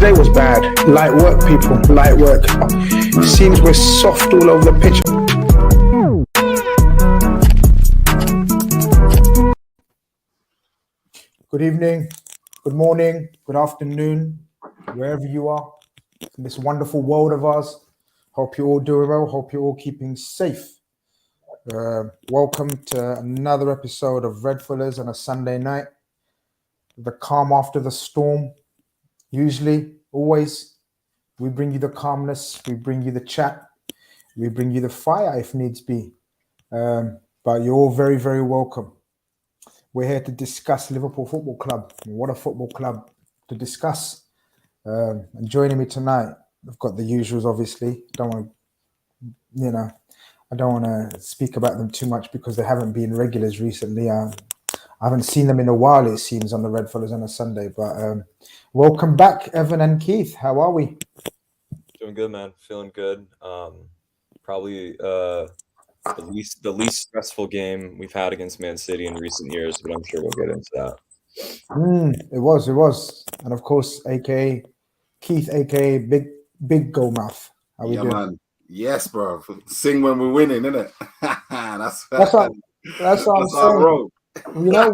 Today was bad. Light work, people. Light work. Seems we're soft all over the pitch. Good evening, good morning, good afternoon, wherever you are in this wonderful world of ours. Hope you're all doing well. Hope you're all keeping safe. Welcome to another episode of REDFELLAS on a Sunday night. The calm after the storm. Usually, always, we bring you the calmness, we bring you the chat, we bring you the fire if needs be. But you're all very, very welcome. We're here to discuss Liverpool Football Club. What a football club to discuss. And joining me tonight, I've got the usuals, obviously. I don't want to speak about them too much because they haven't been regulars recently. I haven't seen them in a while, it seems, on the REDFELLAS on a Sunday. But welcome back, Evan and Keith. How are we? Doing good, man. Feeling good. Probably the least stressful game we've had against Man City in recent years, but I'm sure we'll get into that. It was. And of course, aka Keith, aka Big Goal Mouth. How we doing? Man. Yes, bro. Sing when we're winning, innit? That's what I'm saying. You know,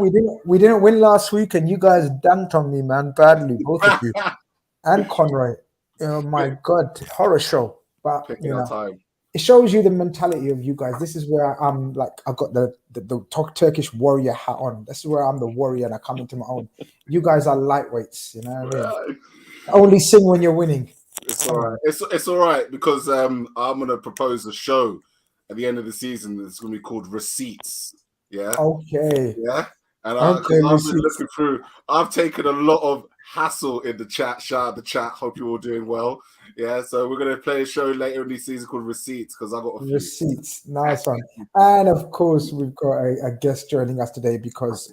we didn't win last week, and you guys dunked on me, man, badly, both of you, and Conroy. Oh my God, horror show. But time. It shows you the mentality of you guys. This is where I'm like, I've got the Turkish warrior hat on. This is where I'm the warrior, and I come into my own. You guys are lightweights, you know what I mean? Only sing when you're winning. It's all right. It's all right because I'm gonna propose a show at the end of the season that's gonna be called Receipts. Yeah. Okay. Yeah. And I've been looking through. I've taken a lot of hassle in the chat. Shout out the chat. Hope you're all doing well. Yeah. So we're gonna play a show later in the season called Receipts because I got a few. Receipts. Nice one. And of course, we've got a guest joining us today because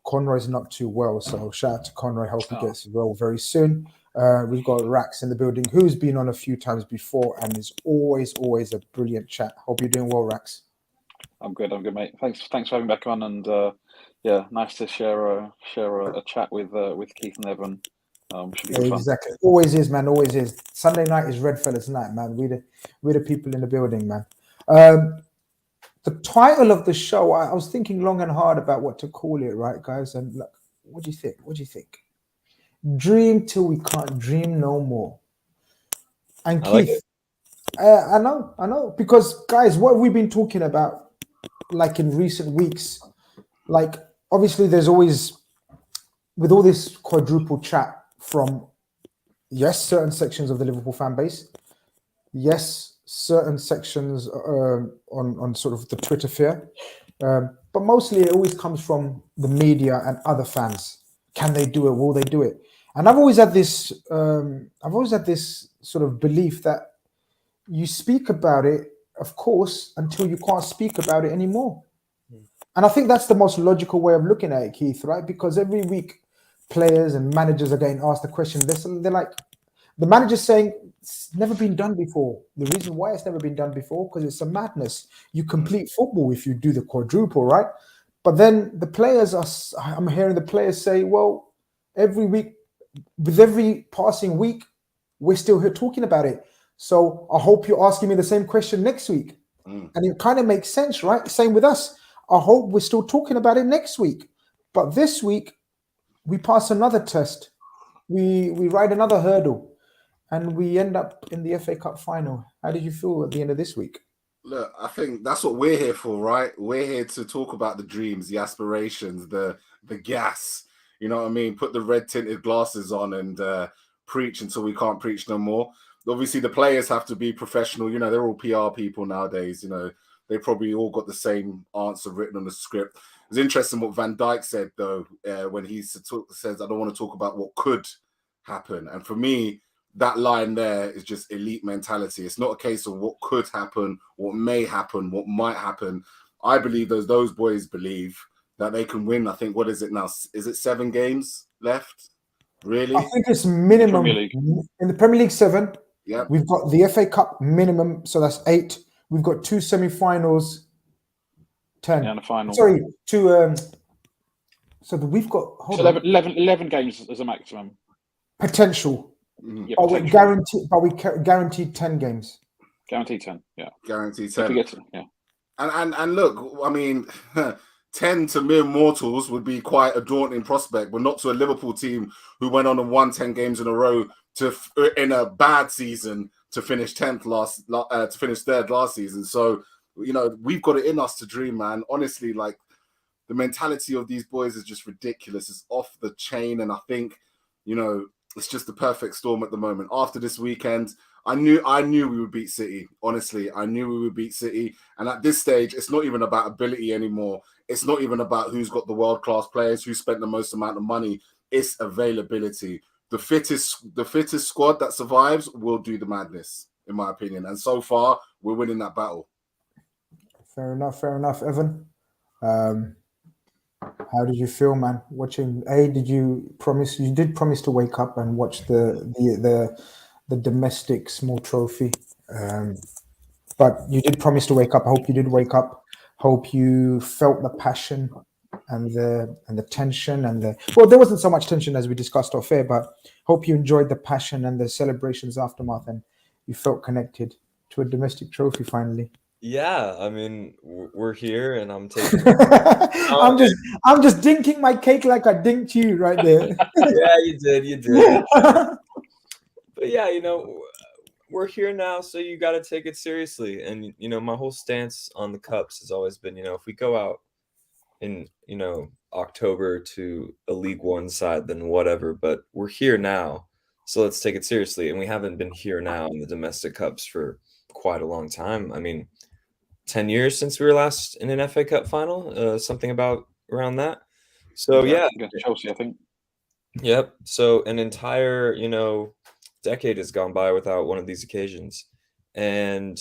Conroy's not too well. So shout out to Conroy. Hope he gets well very soon. We've got Rax in the building, who's been on a few times before and is always a brilliant chat. Hope you're doing well, Rax. I'm good, mate. Thanks for having me back on, and nice to share a chat with Keith and Evan. Should be good exactly. Fun. Always is, man. Always is. Sunday night is REDFELLAS night, man. We're the people in the building, man. The title of the show, I was thinking long and hard about what to call it, right, guys? And look, what do you think? Dream till we can't dream no more. And Keith, I know, because guys, what we've been talking about, like in recent weeks, like obviously there's always, with all this quadruple chat from, yes, certain sections of the Liverpool fan base, yes, certain sections on sort of the Twitter sphere, but mostly it always comes from the media and other fans. Can they do it? Will they do it? And I've always had this sort of belief that you speak about it, of course, until you can't speak about it anymore. And I think that's the most logical way of looking at it, Keith, right? Because every week players and managers are getting asked the question. They're like, the manager's saying it's never been done before. The reason why it's never been done before, because it's a madness. You complete football if you do the quadruple, right? But then the players I'm hearing the players say, well, every week, with every passing week, we're still here talking about it. So I hope you're asking me the same question next week. And it kind of makes sense, right? Same with us. I hope we're still talking about it next week. But this week, we pass another test. We ride another hurdle. And we end up in the FA Cup final. How did you feel at the end of this week? Look, I think that's what we're here for, right? We're here to talk about the dreams, the aspirations, the gas. You know what I mean? Put the red tinted glasses on and preach until we can't preach no more. Obviously, the players have to be professional. You know, they're all PR people nowadays. You know, they probably all got the same answer written on the script. It's interesting what Van Dijk said, though, when he says, I don't want to talk about what could happen. And for me, that line there is just elite mentality. It's not a case of what could happen, what may happen, what might happen. I believe those boys believe that they can win. I think, what is it now? Is it 7 games left? Really? I think it's minimum. In the Premier League 7. Yeah. We've got the FA Cup minimum, so that's 8. We've got 2 semi-finals, 10. Yeah, and a final. Sorry, 2. So we've got 11 games as a maximum. Potential. Yeah, But we potentially. guaranteed 10 games. Guaranteed 10. Yeah. Guaranteed If 10. we get to, yeah. And look, I mean, 10 to mere mortals would be quite a daunting prospect, but not to a Liverpool team who went on and won 10 games in a row in a bad season to finish 10th to finish third last season. So, you know, we've got it in us to dream, man. Honestly, like, the mentality of these boys is just ridiculous. It's off the chain, and I think, you know, it's just the perfect storm at the moment. After this weekend, I knew we would beat City. Honestly, I knew we would beat City. And at this stage, it's not even about ability anymore. It's not even about who's got the world-class players, who spent the most amount of money. It's availability. The fittest squad that survives will do the madness, in my opinion. And so far, we're winning that battle. Fair enough, Evan. How did you feel, man? Watching? You did promise to wake up and watch the domestic small trophy, but you did promise to wake up. I hope you did wake up. Hope you felt the passion and the tension well, there wasn't so much tension as we discussed off air, but hope you enjoyed the passion and the celebrations aftermath, and you felt connected to a domestic trophy finally. Yeah, I mean, we're here, and I'm taking. I'm just dinking my cake like I dinked you right there. Yeah, you did. But yeah, you know, we're here now, so you got to take it seriously. And you know, my whole stance on the cups has always been, you know, if we go out in, you know, October to a League One side, then whatever. But we're here now, so let's take it seriously. And we haven't been here now in the domestic cups for quite a long time. I mean, 10 years since we were last in an FA Cup final, something about around that. So yeah, Against Chelsea, I think. yep. So an entire, you know, decade has gone by without one of these occasions, and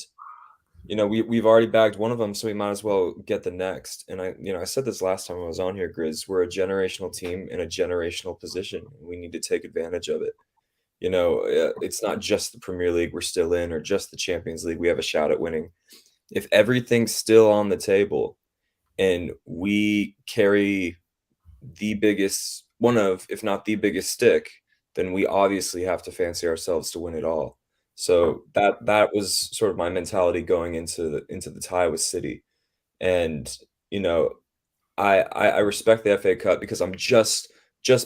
you know we've already bagged one of them, so we might as well get the next. And I said this last time I was on here, Grizz. We're a generational team in a generational position. We need to take advantage of it. You know, it's not just the Premier League we're still in, or just the Champions League we have a shot at winning. If everything's still on the table and we carry the biggest, one of, if not the biggest stick, then we obviously have to fancy ourselves to win it all. So that was sort of my mentality going into the tie with City. And, you know, I respect the FA Cup because I'm just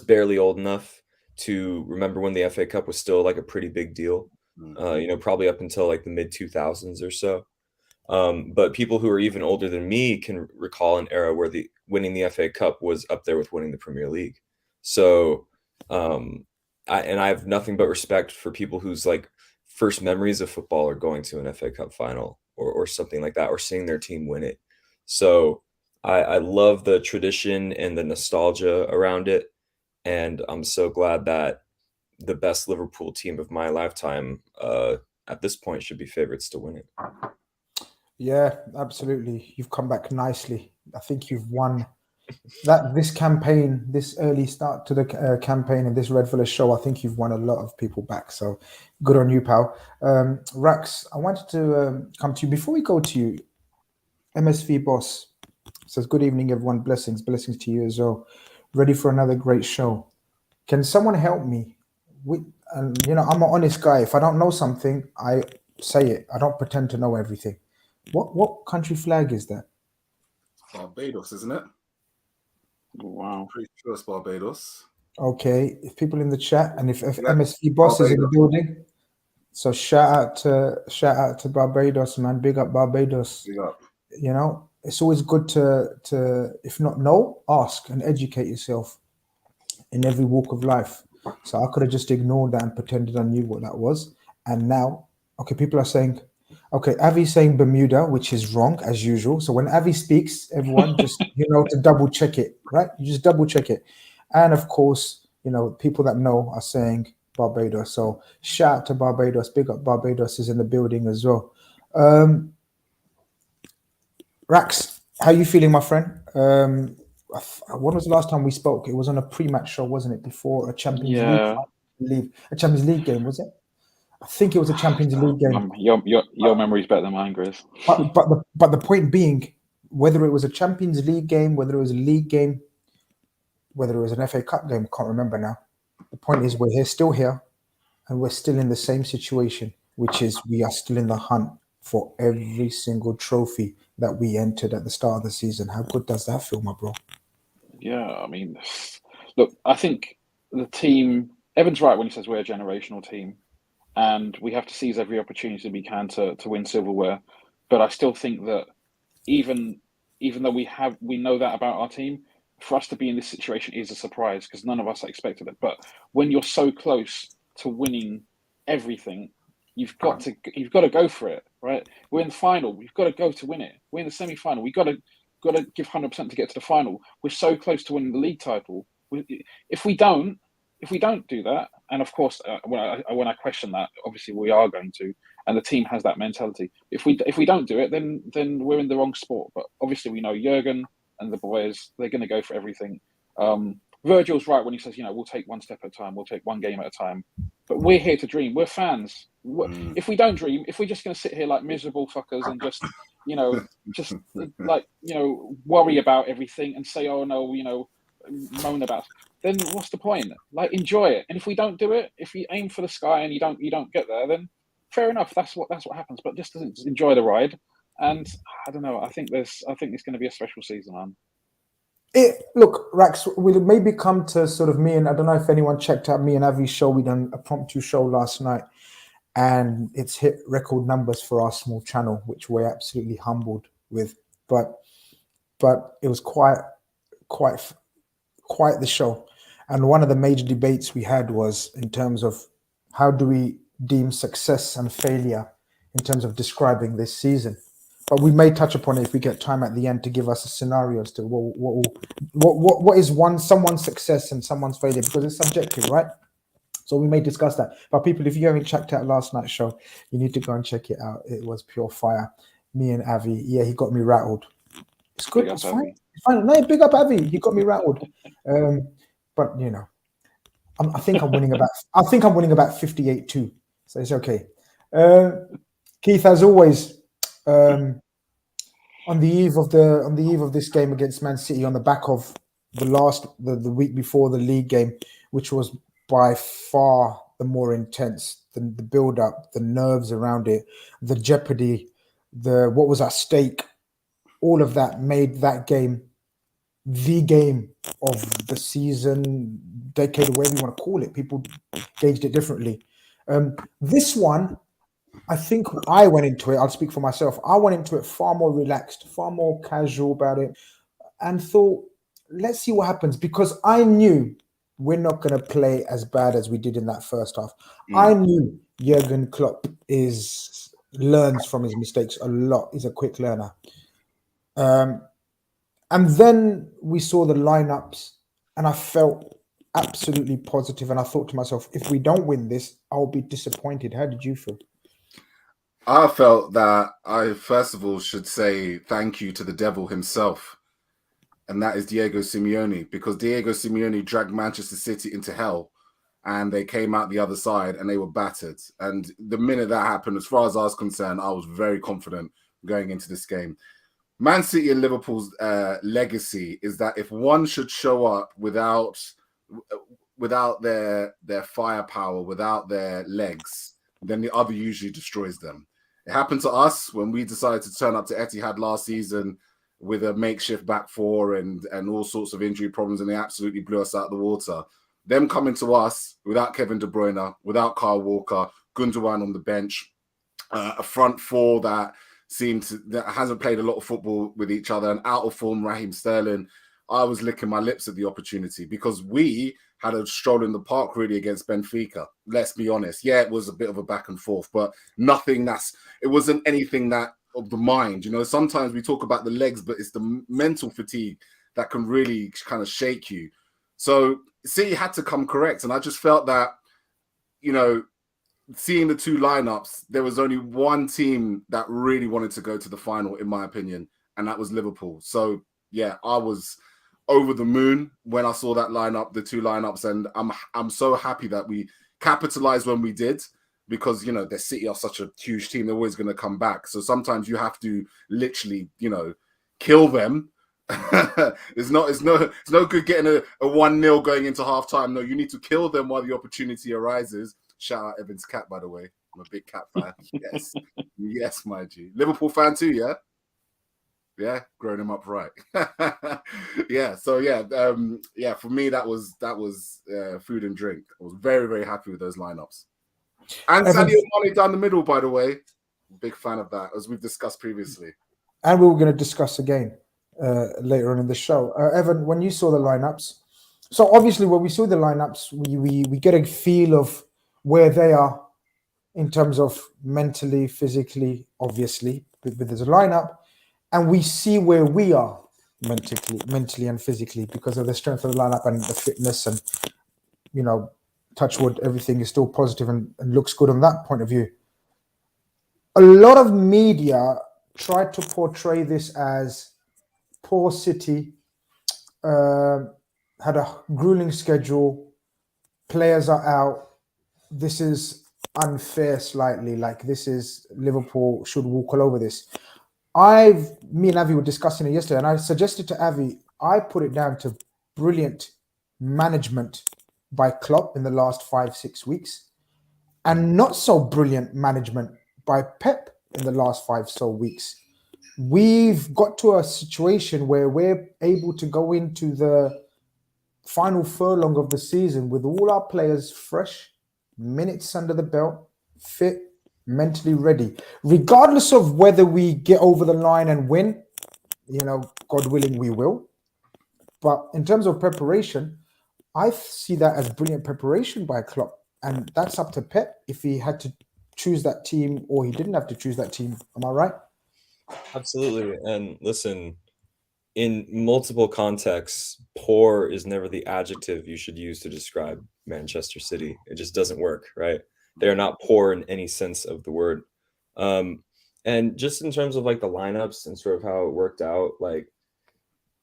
barely old enough to remember when the FA Cup was still like a pretty big deal. You know, probably up until like the mid 2000s or so. But people who are even older than me can recall an era where winning the FA Cup was up there with winning the Premier League. So, I have nothing but respect for people whose like first memories of football are going to an FA Cup final or something like that, or seeing their team win it. So I love the tradition and the nostalgia around it. And I'm so glad that the best Liverpool team of my lifetime, at this point, should be favorites to win it. Yeah, absolutely. You've come back nicely. I think you've won this campaign, this early start to the campaign and this REDFELLAS show. I think you've won a lot of people back. So good on you, pal. Rax, I wanted to come to you before we go to you. MSV Boss says, good evening, everyone. Blessings to you as well. Ready for another great show. Can someone help me? And you know, I'm an honest guy. If I don't know something, I say it. I don't pretend to know everything. What country flag is that? Barbados, isn't it? Wow. Pretty sure it's Barbados. Okay, if people in the chat and if MSV Boss is in the building, so shout out to Barbados, man. Big up Barbados. Big up. You know, it's always good to if not know, ask and educate yourself in every walk of life. So I could have just ignored that and pretended I knew what that was. And now, okay, people are saying, okay, Avi's saying Bermuda, which is wrong as usual. So when Avi speaks, everyone just, you know, to double check it, right? You just double check it. And of course, you know, people that know are saying Barbados. So shout out to Barbados. Big up Barbados is in the building as well. Rax, how you feeling, my friend? When was the last time we spoke? It was on a pre-match show, wasn't it? Before a Champions League, a Champions League game, was it? I think it was a Champions League game. Your memory's better than mine, Grizz. But the point being, whether it was a Champions League game, whether it was a league game, whether it was an FA Cup game, can't remember now. The point is, we're here, still here. and we're still in the same situation, which is we are still in the hunt for every single trophy that we entered at the start of the season. How good does that feel, my bro? Yeah, I mean, look, I think the team, Evan's right when he says we're a generational team and we have to seize every opportunity we can to win silverware. But I still think that even though we know that about our team, for us to be in this situation is a surprise because none of us expected it. But when you're so close to winning everything, you've got to go for it, right? We're in the final, we've got to go to win it. We're in the semi-final, we've got to give 100% to get to the final. We're so close to winning the league title. If we don't do that, and of course, when I question that, obviously we are going to, and the team has that mentality. If we don't do it, then we're in the wrong sport. But obviously, we know Jurgen and the boys; they're going to go for everything. Virgil's right when he says, we'll take one step at a time, we'll take one game at a time. But we're here to dream. We're fans. If we don't dream, if we're just going to sit here like miserable fuckers and just worry about everything and say, oh no, moan about, then what's the point? Like, enjoy it. And if we don't do it, if you aim for the sky and you don't get there, then fair enough. That's what happens. But just enjoy the ride. And I don't know. I think it's going to be a special season, man. Look, Rax, we'll maybe come to sort of me, and I don't know if anyone checked out me and Avi's show. We done a promptu show last night, and it's hit record numbers for our small channel, which we're absolutely humbled with. But it was quite the show. And one of the major debates we had was in terms of how do we deem success and failure in terms of describing this season. But we may touch upon it if we get time at the end to give us a scenario as to what is someone's success and someone's failure, because it's subjective, right? So we may discuss that. But people, if you haven't checked out last night's show, you need to go and check it out. It was pure fire. Me and Avi, he got me rattled. It's good. It's fine. It's fine. No, big up Avi. He got me rattled. But I think I'm winning about 58-2. So it's okay. Keith, as always, on the eve of this game against Man City, on the back of the week before the league game, which was by far the more intense, the build-up, the nerves around it, the jeopardy, what was at stake, all of that made that game the game of the season, decade, whatever you want to call it. People gauged it differently. This one, I think I went into it, I'll speak for myself, I went into it far more relaxed, far more casual about it, and thought, let's see what happens, because I knew we're not going to play as bad as we did in that first half. I knew Jurgen Klopp learns from his mistakes a lot. He's a quick learner. And then we saw the lineups, and I felt absolutely positive. And I thought to myself, if we don't win this, I'll be disappointed. How did you feel? I felt that I, first of all, should say thank you to the devil himself. And that is Diego Simeone, because Diego Simeone dragged Manchester City into hell, and they came out the other side and they were battered. And the minute that happened, as far as I was concerned, I was very confident going into this game. Man City and Liverpool's legacy is that if one should show up without their firepower, without their legs, then the other usually destroys them. It happened to us when we decided to turn up to Etihad last season with a makeshift back four and all sorts of injury problems, and they absolutely blew us out of the water. Them coming to us without Kevin De Bruyne, without Kyle Walker, Gundogan on the bench, a front four that hasn't played a lot of football with each other, and out of form Raheem Sterling. I was licking my lips at the opportunity, because we had a stroll in the park really against Benfica. Let's be honest. Yeah, it was a bit of a back and forth, but it wasn't anything that of the mind. Sometimes we talk about the legs, but it's the mental fatigue that can really kind of shake you. So City had to come correct. And I just felt that, seeing the two lineups, there was only one team that really wanted to go to the final, in my opinion, and that was Liverpool. So yeah, I was over the moon when I saw that lineup, the two lineups, and I'm so happy that we capitalized when we did, because the City are such a huge team, they're always going to come back. So sometimes you have to literally, kill them. It's no good getting a 1-0 going into half time. No, you need to kill them while the opportunity arises. Shout out Evan's cat, by the way. I'm a big cat fan. Yes. Yes, my G. Liverpool fan too, yeah? Yeah, growing him up right. Yeah, so yeah, for me that was food and drink. I was very, very happy with those lineups. And Evan, Sadio Mane down the middle, by the way. Big fan of that, as we've discussed previously. and we were going to discuss again later on in the show. Evan, when you saw the lineups, so obviously when we saw the lineups, we get a feel of where they are in terms of mentally, physically, obviously, with the lineup, and we see where we are mentally and physically because of the strength of the lineup and the fitness, and touch wood, everything is still positive and looks good on that point of view. A lot of media tried to portray this as poor City, had a grueling schedule, players are out, this is unfair slightly, like this is Liverpool should walk all over this. Me and Avi were discussing it yesterday, and I suggested to Avi, I put it down to brilliant management by Klopp in the last 5-6 weeks, and not so brilliant management by Pep in the last 5 so weeks. We've got to a situation where we're able to go into the final furlong of the season with all our players fresh, minutes under the belt, fit, mentally ready. Regardless of whether we get over the line and win, God willing, we will. But in terms of preparation, I see that as brilliant preparation by Klopp. And that's up to Pep if he had to choose that team or he didn't have to choose that team. Am I right? Absolutely. And listen, in multiple contexts, poor is never the adjective you should use to describe Manchester City. It just doesn't work, right? They are not poor in any sense of the word. And just in terms of like the lineups and sort of how it worked out, like,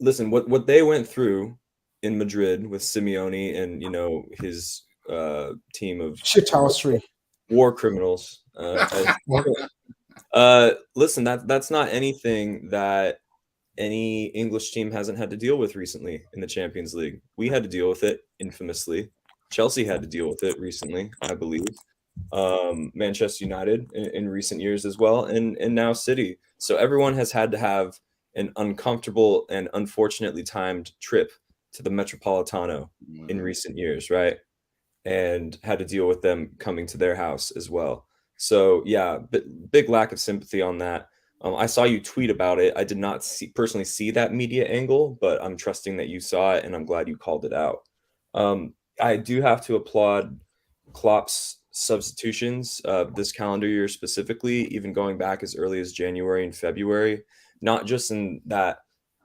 listen, what they went through in Madrid with Simeone and, his team of shithousery, war criminals. Listen, that's not anything that any English team hasn't had to deal with recently in the Champions League. We had to deal with it infamously. Chelsea had to deal with it recently, I believe. Manchester United in recent years as well, and now City. So everyone has had to have an uncomfortable and unfortunately timed trip to the Metropolitano in recent years, right? And had to deal with them coming to their house as well. So yeah, big lack of sympathy on that. I saw you tweet about it. I did not personally see that media angle, but I'm trusting that you saw it, and I'm glad you called it out. I do have to applaud Klopp's substitutions this calendar year specifically, even going back as early as January and February, not just in that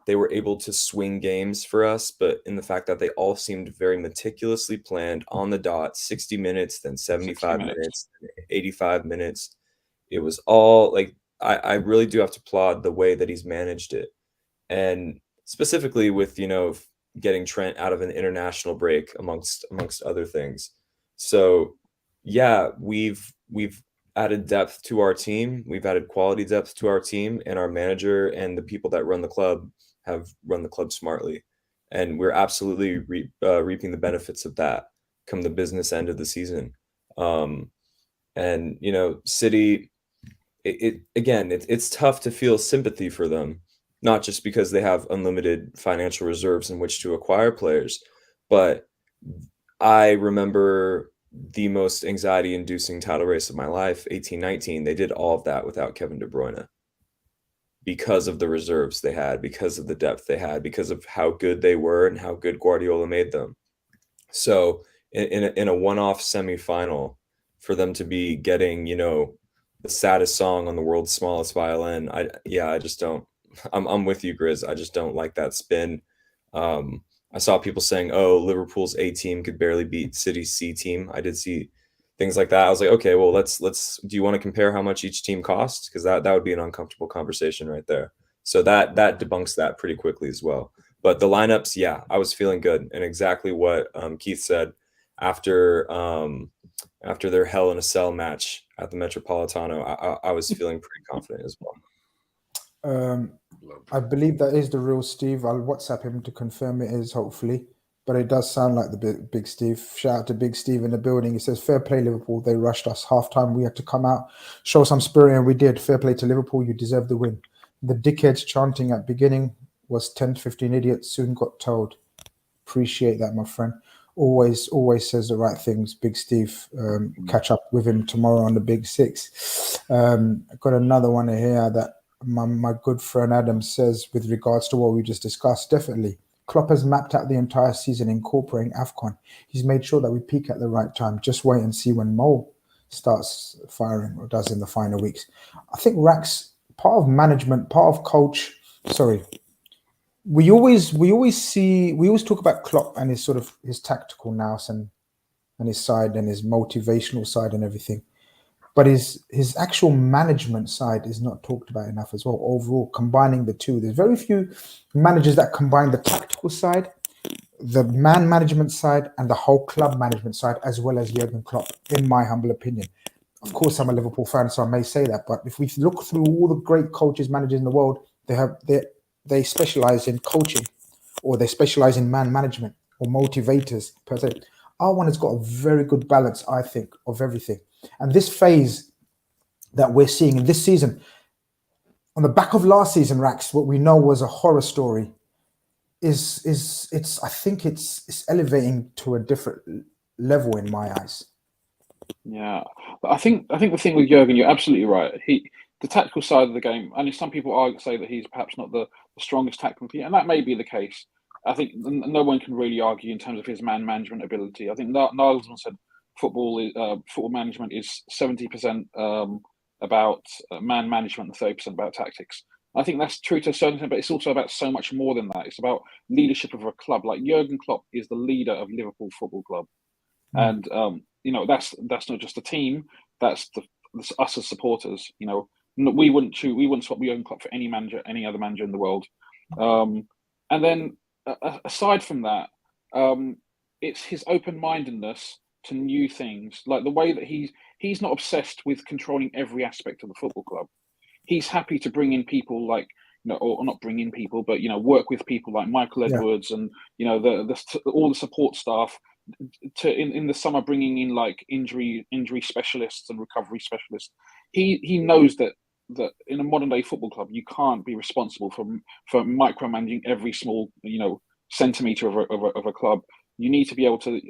they were able to swing games for us, but in the fact that they all seemed very meticulously planned on the dot, 60 minutes, then 75 minutes, 85 minutes. It was all like, I really do have to applaud the way that he's managed it. And specifically with, getting Trent out of an international break amongst other things. So yeah, we've added depth to our team. We've added quality depth to our team, and our manager and the people that run the club have run the club smartly. And we're absolutely reaping the benefits of that come the business end of the season. And, City, it's tough to feel sympathy for them, not just because they have unlimited financial reserves in which to acquire players, but I remember the most anxiety-inducing title race of my life, 18-19. They did all of that without Kevin De Bruyne because of the reserves they had, because of the depth they had, because of how good they were and how good Guardiola made them. So in a one-off semifinal, for them to be getting, the saddest song on the world's smallest violin, I just don't. I'm with you, Grizz. I just don't like that spin. I saw people saying, "Oh, Liverpool's A team could barely beat City's C team." I did see things like that. I was like, okay, well, let's. Do you want to compare how much each team costs? Because that would be an uncomfortable conversation right there. So that debunks that pretty quickly as well. But the lineups, yeah, I was feeling good, and exactly what Keith said after their Hell in a Cell match at the Metropolitano, I was feeling pretty confident as well. I believe that is the real Steve. I'll WhatsApp him to confirm it is, hopefully. but it does sound like the big Steve. Shout out to Big Steve in the building. He says, fair play, Liverpool. They rushed us. Half-time, we had to come out, show some spirit, and we did. Fair play to Liverpool. You deserve the win. The dickheads chanting at beginning was 10 to 15 idiots, soon got told. Appreciate that, my friend. Always says the right things. Big Steve. Catch up with him tomorrow on the Big Six. I've got another one here that my good friend Adam says with regards to what we just discussed. Definitely. Klopp has mapped out the entire season incorporating AFCON. He's made sure that we peak at the right time. Just wait and see when Mo starts firing or does in the final weeks. I think Rax, part of management, part of coach, we always talk about Klopp and his sort of his tactical nous and his side and his motivational side and everything. But his actual management side is not talked about enough as well. Overall, combining the two, there's very few managers that combine the tactical side, the man management side, and the whole club management side, as well as Jurgen Klopp, in my humble opinion. Of course, I'm a Liverpool fan, so I may say that. But if we look through all the great coaches, managers in the world, they specialize in coaching, or they specialize in man management or motivators per se. Our one has got a very good balance, I think, of everything. And this phase that we're seeing in this season, on the back of last season, Rax, what we know was a horror story, I think it's elevating to a different level in my eyes. Yeah, but I think the thing with Jurgen, you're absolutely right. The tactical side of the game, and some people say that he's perhaps not the strongest tactically, and that may be the case. I think no one can really argue in terms of his man management ability. I think Nagelsmann said football management is 70% about man management and 30% about tactics. I think that's true to a certain extent, but it's also about so much more than that. It's about leadership of a club. Like Jurgen Klopp is the leader of Liverpool Football Club, and that's not just a team. That's us as supporters. We wouldn't swap Jurgen Klopp for any other manager in the world. And then aside from that, it's his open-mindedness to new things, like the way that he's not obsessed with controlling every aspect of the football club. He's happy to bring in people like, or not bring in people, but work with people like Michael Edwards and all the support staff. In the summer, bringing in like injury specialists and recovery specialists. He knows that in a modern day football club, you can't be responsible for micromanaging every small centimeter of a club. You need to be able to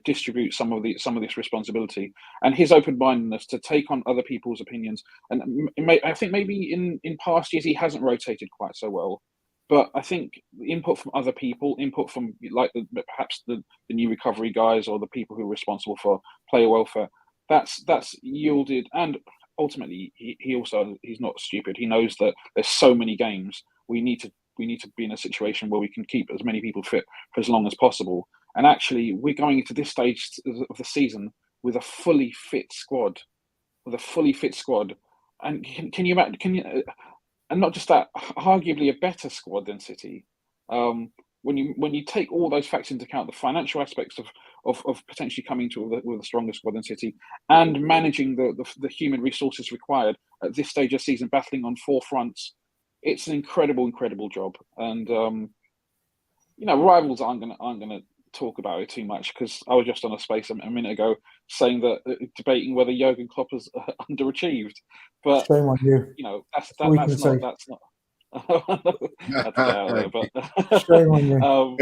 distribute some of this responsibility, and his open-mindedness to take on other people's opinions. And I think maybe in past years he hasn't rotated quite so well, but I think input from other people, input from perhaps the new recovery guys or the people who are responsible for player welfare, that's yielded. And ultimately, he's not stupid. He knows that there's so many games. We need to be in a situation where we can keep as many people fit for as long as possible. And actually, we're going into this stage of the season with a fully fit squad. And can you imagine? And not just that, arguably a better squad than City. When you take all those facts into account, the financial aspects of potentially coming with a stronger squad than City, and managing the human resources required at this stage of the season, battling on four fronts, it's an incredible job. And rivals aren't gonna talk about it too much, because I was just on a space a minute ago saying that debating whether Jurgen Klopp has underachieved. But shame on you. That's not. But shame on you.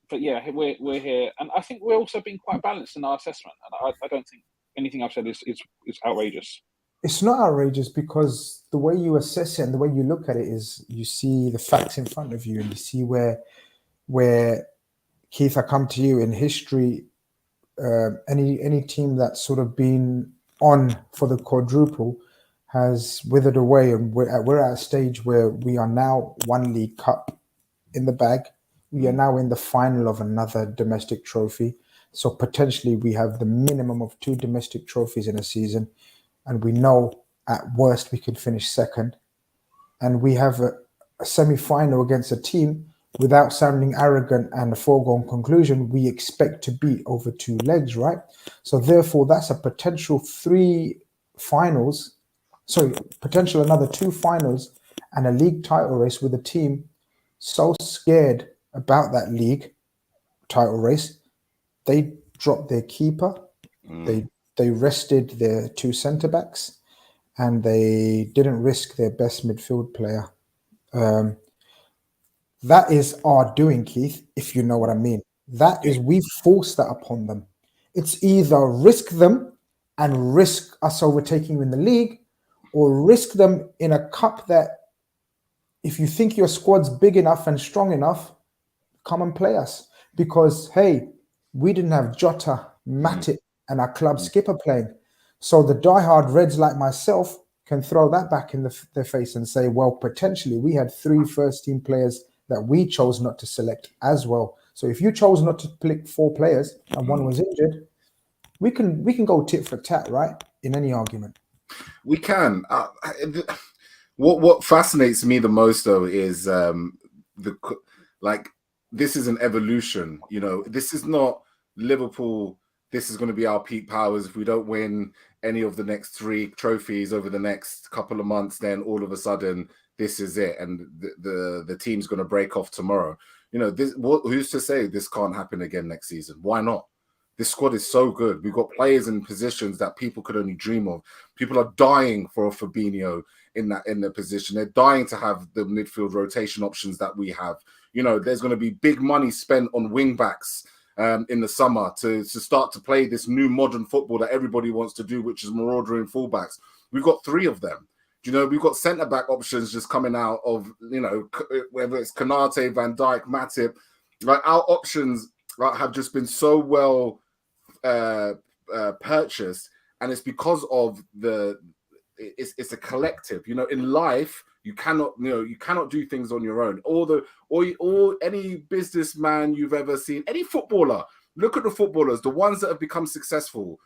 But yeah, we're here, and I think we're also being quite balanced in our assessment. And I don't think anything I've said is outrageous. It's not outrageous, because the way you assess it and the way you look at it is you see the facts in front of you, and you see where Keith, I come to you in history. Any team that's sort of been on for the quadruple has withered away, and we're at a stage where we are now one League Cup in the bag. We are now in the final of another domestic trophy, so potentially we have the minimum of 2 domestic trophies in a season, and we know at worst we could finish second, and we have a semi-final against a team, without sounding arrogant and a foregone conclusion, we expect to beat over 2 legs, right? So therefore, that's a potential 3 finals. Sorry, potential another 2 finals and a league title race with a team so scared about that league title race. They dropped their keeper. They rested their 2 centre backs, and they didn't risk their best midfield player. That is our doing, Keith, if you know what I mean. That is, we forced that upon them. It's either risk them and risk us overtaking you in the league, or risk them in a cup that, if you think your squad's big enough and strong enough, come and play us. Because, hey, we didn't have Jota, Matip, and our club skipper playing. So the diehard Reds like myself can throw that back in their face and say, well, potentially we had 3 first-team players that we chose not to select as well. So if you chose not to pick 4 players and one was injured, we can go tit for tat, right? In any argument. We can. What fascinates me the most, though, is this is an evolution. You know, this is not Liverpool. This is going to be our peak powers. If we don't win any of the next 3 trophies over the next couple of months, then all of a sudden this is it, and the team's going to break off tomorrow. You know, who's to say this can't happen again next season? Why not? This squad is so good. We've got players in positions that people could only dream of. People are dying for a Fabinho in the position. They're dying to have the midfield rotation options that we have. You know, there's going to be big money spent on wing backs in the summer to start to play this new modern football that everybody wants to do, which is maraudering fullbacks. We've got 3 of them. You know, we've got centre-back options just coming out of, you know, whether it's Konate, Van Dijk, Matip. Like, our options have just been so well purchased, and it's because of it's a collective. You know, in life, you cannot do things on your own. Or any businessman you've ever seen, any footballer, look at the footballers, the ones that have become successful.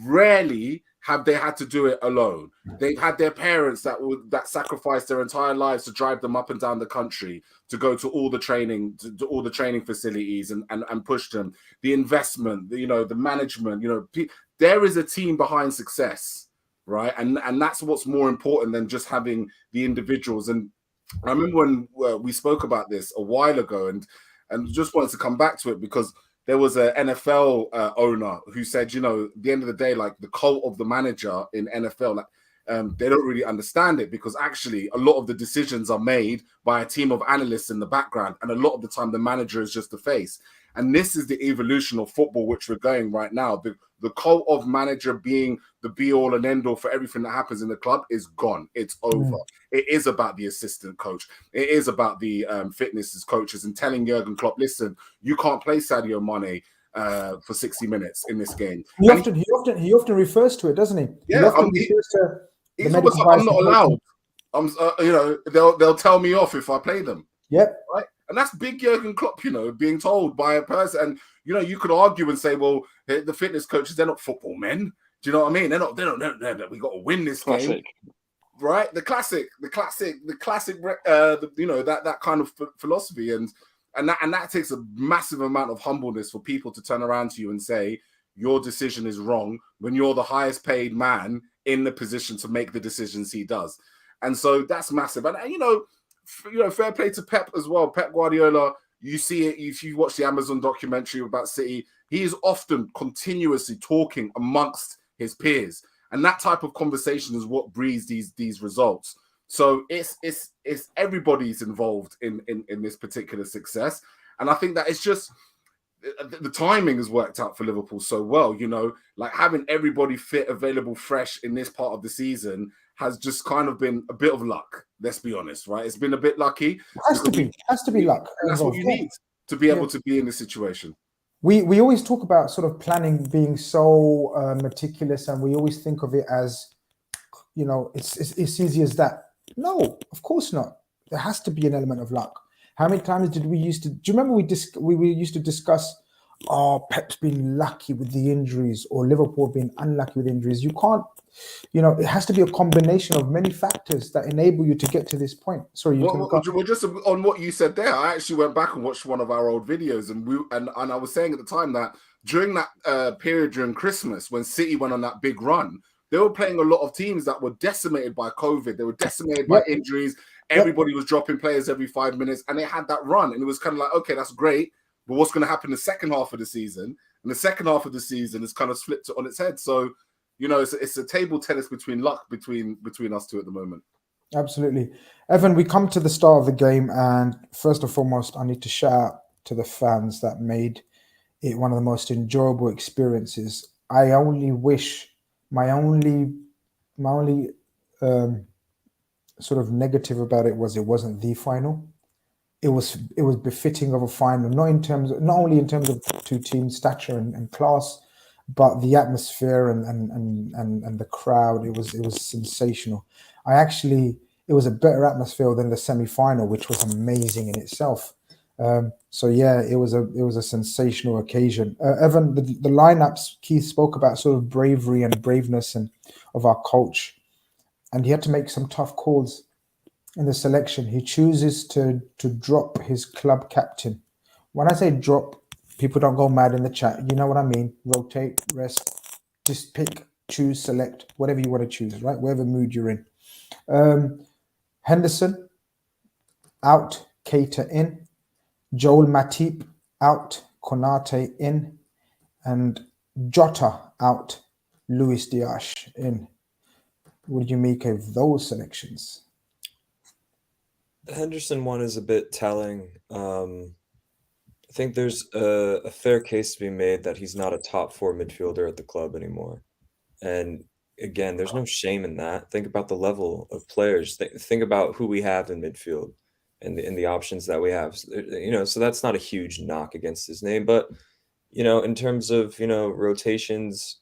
Rarely have they had to do it alone. They've had their parents that sacrificed their entire lives to drive them up and down the country, to go to all the training, to all the training facilities and push them. The investment, the management, there is a team behind success, right? And that's what's more important than just having the individuals. And I remember when we spoke about this a while ago, and just wanted to come back to it because there was an NFL owner who said, at the end of the day, like, the cult of the manager in NFL, they don't really understand it, because actually a lot of the decisions are made by a team of analysts in the background, and a lot of the time the manager is just the face. And this is the evolution of football which we're going right now. The cult of manager being the be-all and end-all for everything that happens in the club is gone. It's over. It is about the assistant coach. It is about the fitness coaches and telling Jurgen Klopp, listen, you can't play Sadio Mane for 60 minutes in this game. He often refers to it, doesn't he? Yeah, he's almost like, I'm not allowed. They'll tell me off if I play them. Yep. Right. And that's big Jurgen Klopp, being told by a person. And, you could argue and say, well, the fitness coaches, they're not football men. Do you know what I mean? They're not, we got to win this game. Right? The classic, that kind of philosophy. And that takes a massive amount of humbleness for people to turn around to you and say, your decision is wrong, when you're the highest paid man in the position to make the decisions he does. And so that's massive. And, fair play to Pep as well. Pep Guardiola, you see it, if you watch the Amazon documentary about City, he is often continuously talking amongst his peers. And that type of conversation is what breeds these results. So it's everybody's involved in this particular success. And I think that it's just the timing has worked out for Liverpool so well, like having everybody fit, available, fresh in this part of the season has just kind of been a bit of luck. Let's be honest, right? It's been a bit lucky. It has to be luck. And that's what you need to be able to be in this situation. We always talk about sort of planning being so meticulous, and we always think of it as, it's easy as that. No, of course not. There has to be an element of luck. How many times do you remember we used to discuss, Pep's been lucky with the injuries, or Liverpool being unlucky with injuries? You can't, it has to be a combination of many factors that enable you to get to this point. Sorry, just on what you said there, I actually went back and watched one of our old videos, and I was saying at the time that during that period during Christmas, when City went on that big run, they were playing a lot of teams that were decimated by COVID. They were decimated by injuries. Everybody was dropping players every 5 minutes, and they had that run, and it was kind of like, okay, that's great, but what's going to happen in the second half of the season? And the second half of the season is kind of flipped on its head. So, it's a table tennis between us two at the moment. Absolutely. Evan, we come to the start of the game, and first and foremost, I need to shout out to the fans that made it one of the most enjoyable experiences. I only wish my only sort of negative about it was it wasn't the final. It was befitting of a final, not only in terms of two teams' stature and class, but the atmosphere and the crowd. It was sensational. It was a better atmosphere than the semi-final, which was amazing in itself. So yeah, it was a sensational occasion. Evan, the lineups Keith spoke about, sort of bravery and braveness and of our coach, and he had to make some tough calls in the selection. He chooses to drop his club captain. When I say drop, people don't go mad in the chat. You know what I mean? Rotate, rest, just pick, choose, select, whatever you want to choose, right? Whatever mood you're in. Henderson out, Keita in, Joel Matip out, Konate in, and Jota out, Luis Diaz in. What did you make of those selections? The Henderson one is a bit telling. I think there's a fair case to be made that he's not a top 4 midfielder at the club anymore. And again, there's no shame in that. Think about the level of players. Think about who we have in midfield and the options that we have. So that's not a huge knock against his name. But, in terms of, rotations,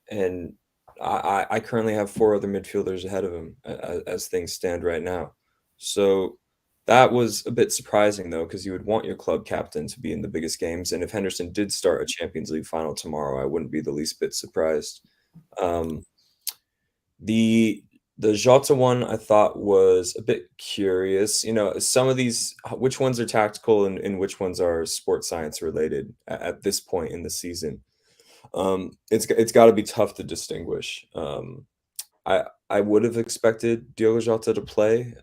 and I currently have 4 other midfielders ahead of him as things stand right now. So that was a bit surprising, though, because you would want your club captain to be in the biggest games. And if Henderson did start a Champions League final tomorrow, I wouldn't be the least bit surprised. The Jota one I thought was a bit curious. Some of these, which ones are tactical and which ones are sports science related at this point in the season. It's got to be tough to distinguish. I would have expected Diogo Jota to play,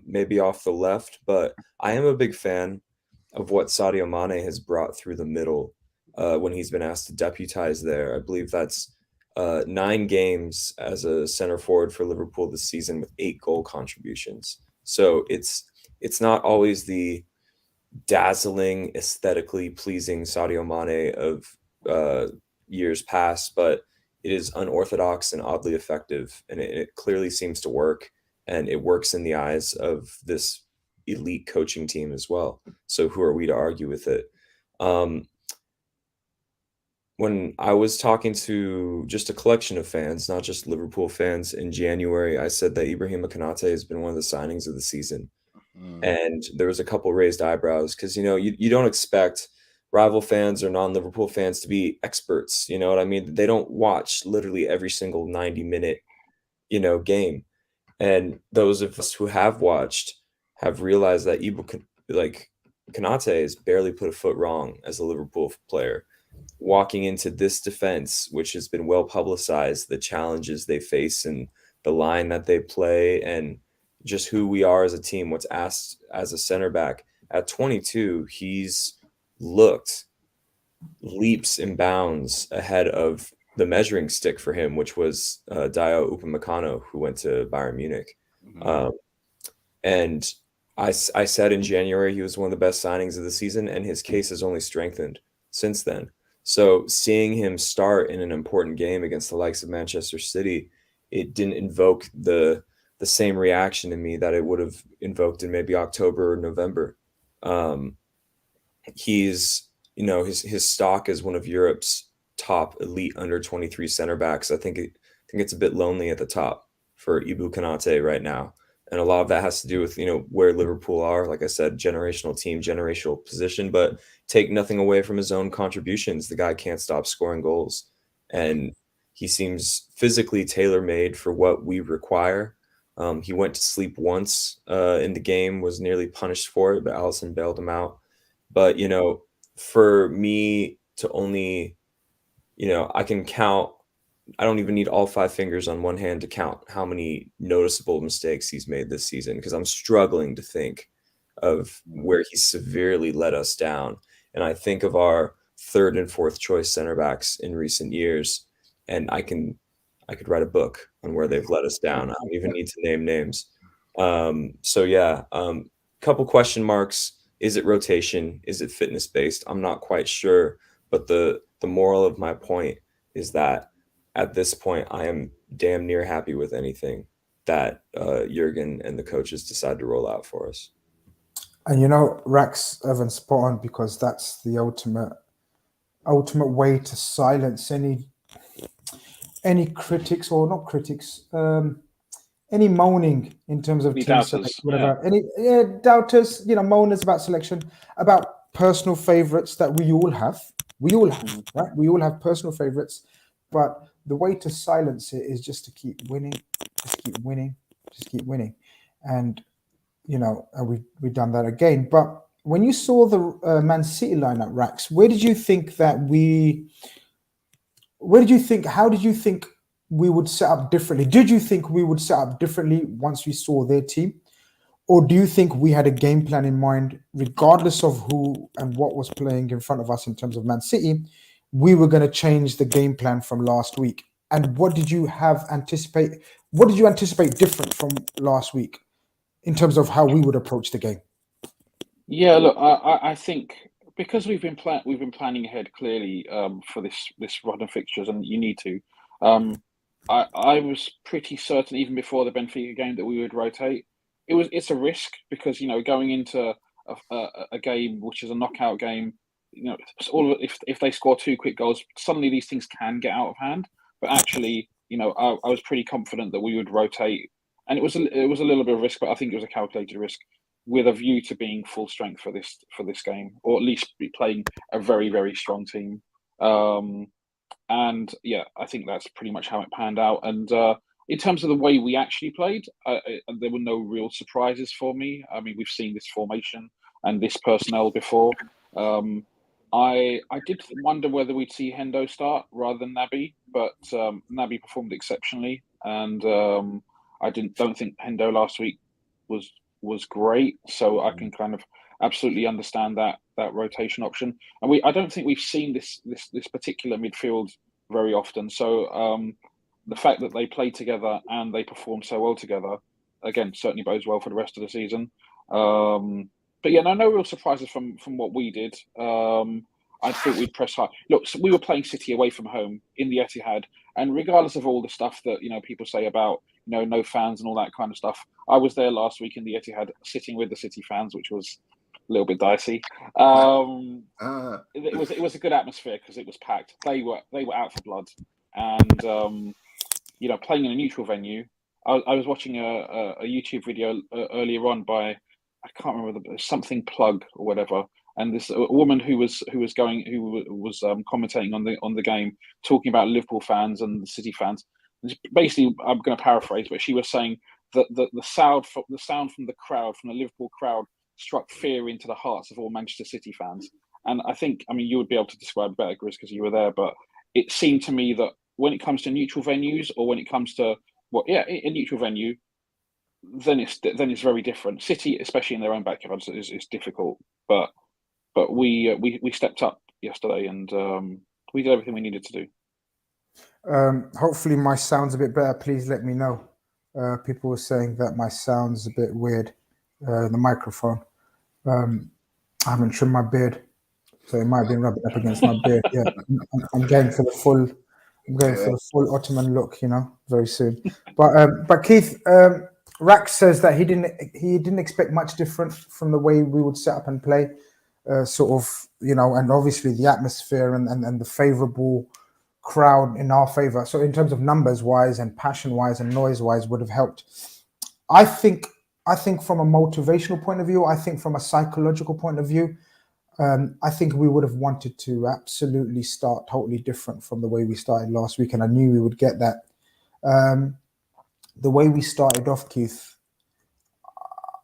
maybe off the left, but I am a big fan of what Sadio Mane has brought through the middle when he's been asked to deputize there. I believe that's 9 games as a center forward for Liverpool this season with 8 goal contributions. So it's not always the dazzling, aesthetically pleasing Sadio Mane of years past, but it is unorthodox and oddly effective, and it clearly seems to work, and it works in the eyes of this elite coaching team as well. So who are we to argue with it? When I was talking to just a collection of fans, not just Liverpool fans, in January, I said that Ibrahima Konate has been one of the signings of the season. And there was a couple raised eyebrows because, you don't expect rival fans or non-Liverpool fans to be experts. You know what I mean? They don't watch literally every single 90-minute, game. And those of us who have watched have realized that Konate has barely put a foot wrong as a Liverpool player. Walking into this defense, which has been well publicized, the challenges they face and the line that they play and just who we are as a team, what's asked as a center back. At 22, he's looked leaps and bounds ahead of the measuring stick for him, which was Dio Upamecano, who went to Bayern Munich. And I said in January he was one of the best signings of the season, and his case has only strengthened since then. So seeing him start in an important game against the likes of Manchester City, it didn't invoke the same reaction in me that it would have invoked in maybe October or November. He's, his stock as one of Europe's top elite under 23 center backs. I think it's a bit lonely at the top for Ibu Konate right now. And a lot of that has to do with, where Liverpool are. Like I said, generational team, generational position, but take nothing away from his own contributions. The guy can't stop scoring goals. And he seems physically tailor-made for what we require. He went to sleep once in the game, was nearly punished for it, but Alisson bailed him out. But, for me to only, I can count I don't even need all 5 fingers on one hand to count how many noticeable mistakes he's made this season, because I'm struggling to think of where he severely let us down. And I think of our third and fourth choice center backs in recent years, and I could write a book on where they've let us down. I don't even need to name names. So yeah, couple question marks. Is it rotation? Is it fitness based? I'm not quite sure, but the moral of my point is that at this point, I am damn near happy with anything that Jurgen and the coaches decide to roll out for us. And Rax Evans spot on, because that's the ultimate way to silence any critics, or not critics, any moaning in terms of Any team doubters, selection, whatever. Any doubters, moaners about selection, about personal favorites that we all have. We all have, right? We all have personal favorites, but the way to silence it is just to keep winning, just keep winning, just keep winning, and we've done that again. But when you saw the Man City lineup, Rax, how did you think we would set up differently? Did you think we would set up differently once we saw their team? Or do you think we had a game plan in mind, regardless of who and what was playing in front of us in terms of Man City, we were going to change the game plan from last week? And what did you anticipate different from last week in terms of how we would approach the game? Yeah, look, I think because we've been planning ahead clearly for this run of fixtures, and you need to. I was pretty certain even before the Benfica game that we would rotate. It's a risk because going into a game which is a knockout game, if they score 2 quick goals, suddenly these things can get out of hand. But actually, I was pretty confident that we would rotate, and it was a little bit of risk, but I think it was a calculated risk with a view to being full strength for this game, or at least be playing a very, very strong team. And yeah, I think that's pretty much how it panned out. And in terms of the way we actually played, there were no real surprises for me. I mean, we've seen this formation and this personnel before. I did wonder whether we'd see Hendo start rather than Naby, but Naby performed exceptionally, and I don't think Hendo last week was great. So I can kind of absolutely understand that rotation option. And I don't think we've seen this particular midfield very often. So the fact that they play together and they perform so well together, again, certainly bodes well for the rest of the season. But yeah, no real surprises from what we did. I thought we'd press hard. Look, so we were playing City away from home in the Etihad, and regardless of all the stuff that people say about no fans and all that kind of stuff, I was there last week in the Etihad, sitting with the City fans, which was a little bit dicey. It was a good atmosphere because it was packed. They were out for blood, and playing in a neutral venue. I was watching a YouTube video earlier on by, I can't remember something plug or whatever, and this a woman who was commentating on the game, talking about Liverpool fans and the City fans. Basically, I'm going to paraphrase, but she was saying that the sound from the crowd, from the Liverpool crowd, struck fear into the hearts of all Manchester City fans. And I think, you would be able to describe it better, Grizz, because you were there, but it seemed to me that when it comes to neutral venues, or when it comes to a neutral venue, then it's very different. City, especially in their own backyards, is difficult. But we stepped up yesterday, and we did everything we needed to do. Hopefully my sound's a bit better. Please let me know. People were saying that my sound's a bit weird. The microphone. I haven't trimmed my beard, so it might have been rubbing up against my beard. Yeah, I'm going for the full. I'm going for the full Ottoman look, very soon. But Keith, Rax says that he didn't expect much different from the way we would set up and play, and obviously the atmosphere and the favourable crowd in our favour. So in terms of numbers wise and passion wise and noise wise would have helped. I think from a motivational point of view, I think from a psychological point of view, I think we would have wanted to absolutely start totally different from the way we started last week, and I knew we would get that. The way we started off, Keith,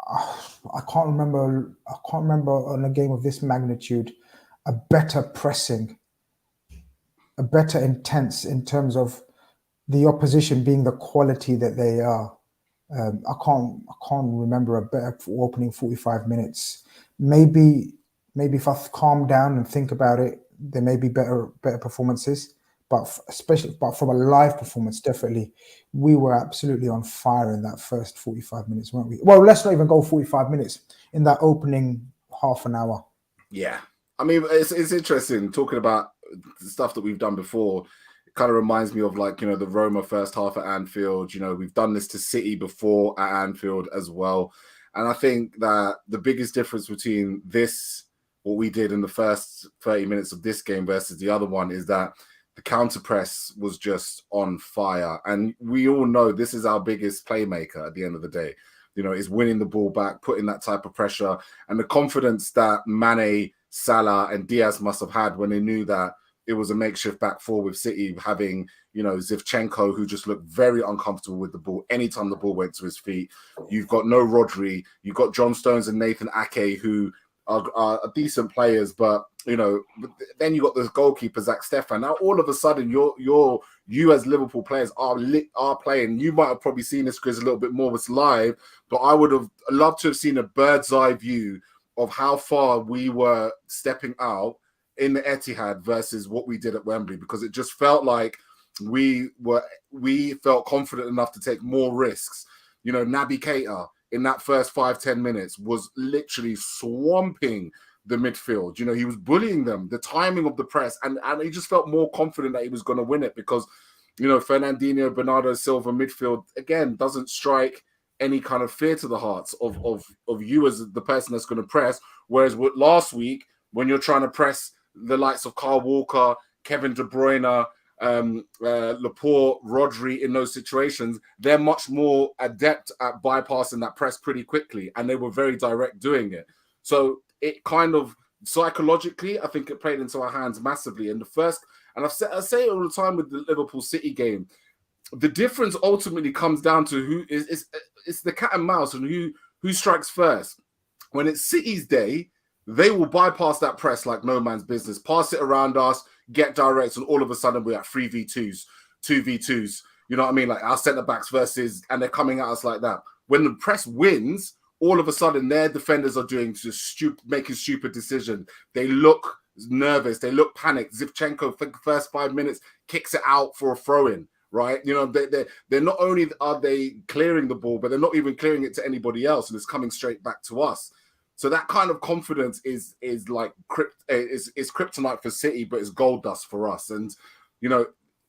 I can't remember on a game of this magnitude a better pressing, a better intense in terms of the opposition being the quality that they are. I can't remember a better opening 45 minutes. Maybe if I calm down and think about it, there may be better performances. But from a live performance, definitely, we were absolutely on fire in that first 45 minutes, weren't we? Well, let's not even go 45 minutes in that opening half an hour. Yeah, I mean, it's interesting talking about the stuff that we've done before. It kind of reminds me of, like, the Roma first half at Anfield. We've done this to City before at Anfield as well. And I think that the biggest difference between what we did in the first 30 minutes of this game versus the other one, is that the counter press was just on fire. And we all know this is our biggest playmaker at the end of the day. Is winning the ball back, putting that type of pressure, and the confidence that Mane, Salah, and Diaz must have had when they knew that it was a makeshift back four with City having, Zinchenko, who just looked very uncomfortable with the ball anytime the ball went to his feet. You've got no Rodri. You've got John Stones and Nathan Ake, who are decent players, but then you got those goalkeepers, Zach Stefan. Now all of a sudden, you as Liverpool players are playing. You might have probably seen this, Chris, a little bit more with live, but I would have loved to have seen a bird's eye view of how far we were stepping out in the Etihad versus what we did at Wembley, because it just felt like we felt confident enough to take more risks. Naby Keita in that first 5-10 minutes was literally swamping the midfield. He was bullying them, the timing of the press, and he just felt more confident that he was going to win it, because Fernandinho, Bernardo Silva midfield again doesn't strike any kind of fear to the hearts of you as the person that's going to press. Whereas last week, when you're trying to press the likes of Kyle Walker, Kevin De Bruyne, Laporte, Rodri, in those situations, they're much more adept at bypassing that press pretty quickly, and they were very direct doing it. So it kind of psychologically, I think it played into our hands massively in the first. And I say it all the time with the Liverpool City game. The difference ultimately comes down to it's the cat and mouse and who strikes first. When it's City's day, they will bypass that press like no man's business, pass it around us, get direct, and all of a sudden we're at 3v2s, 2v2s. You know what I mean? Like our centre backs versus, and they're coming at us like that. When the press wins, all of a sudden their defenders are doing just making stupid decisions. They look nervous. They look panicked. Zinchenko, for the first 5 minutes, kicks it out for a throw-in, right? They're not only are they clearing the ball, but they're not even clearing it to anybody else, and it's coming straight back to us. So that kind of confidence is like kryptonite for City, but it's gold dust for us. And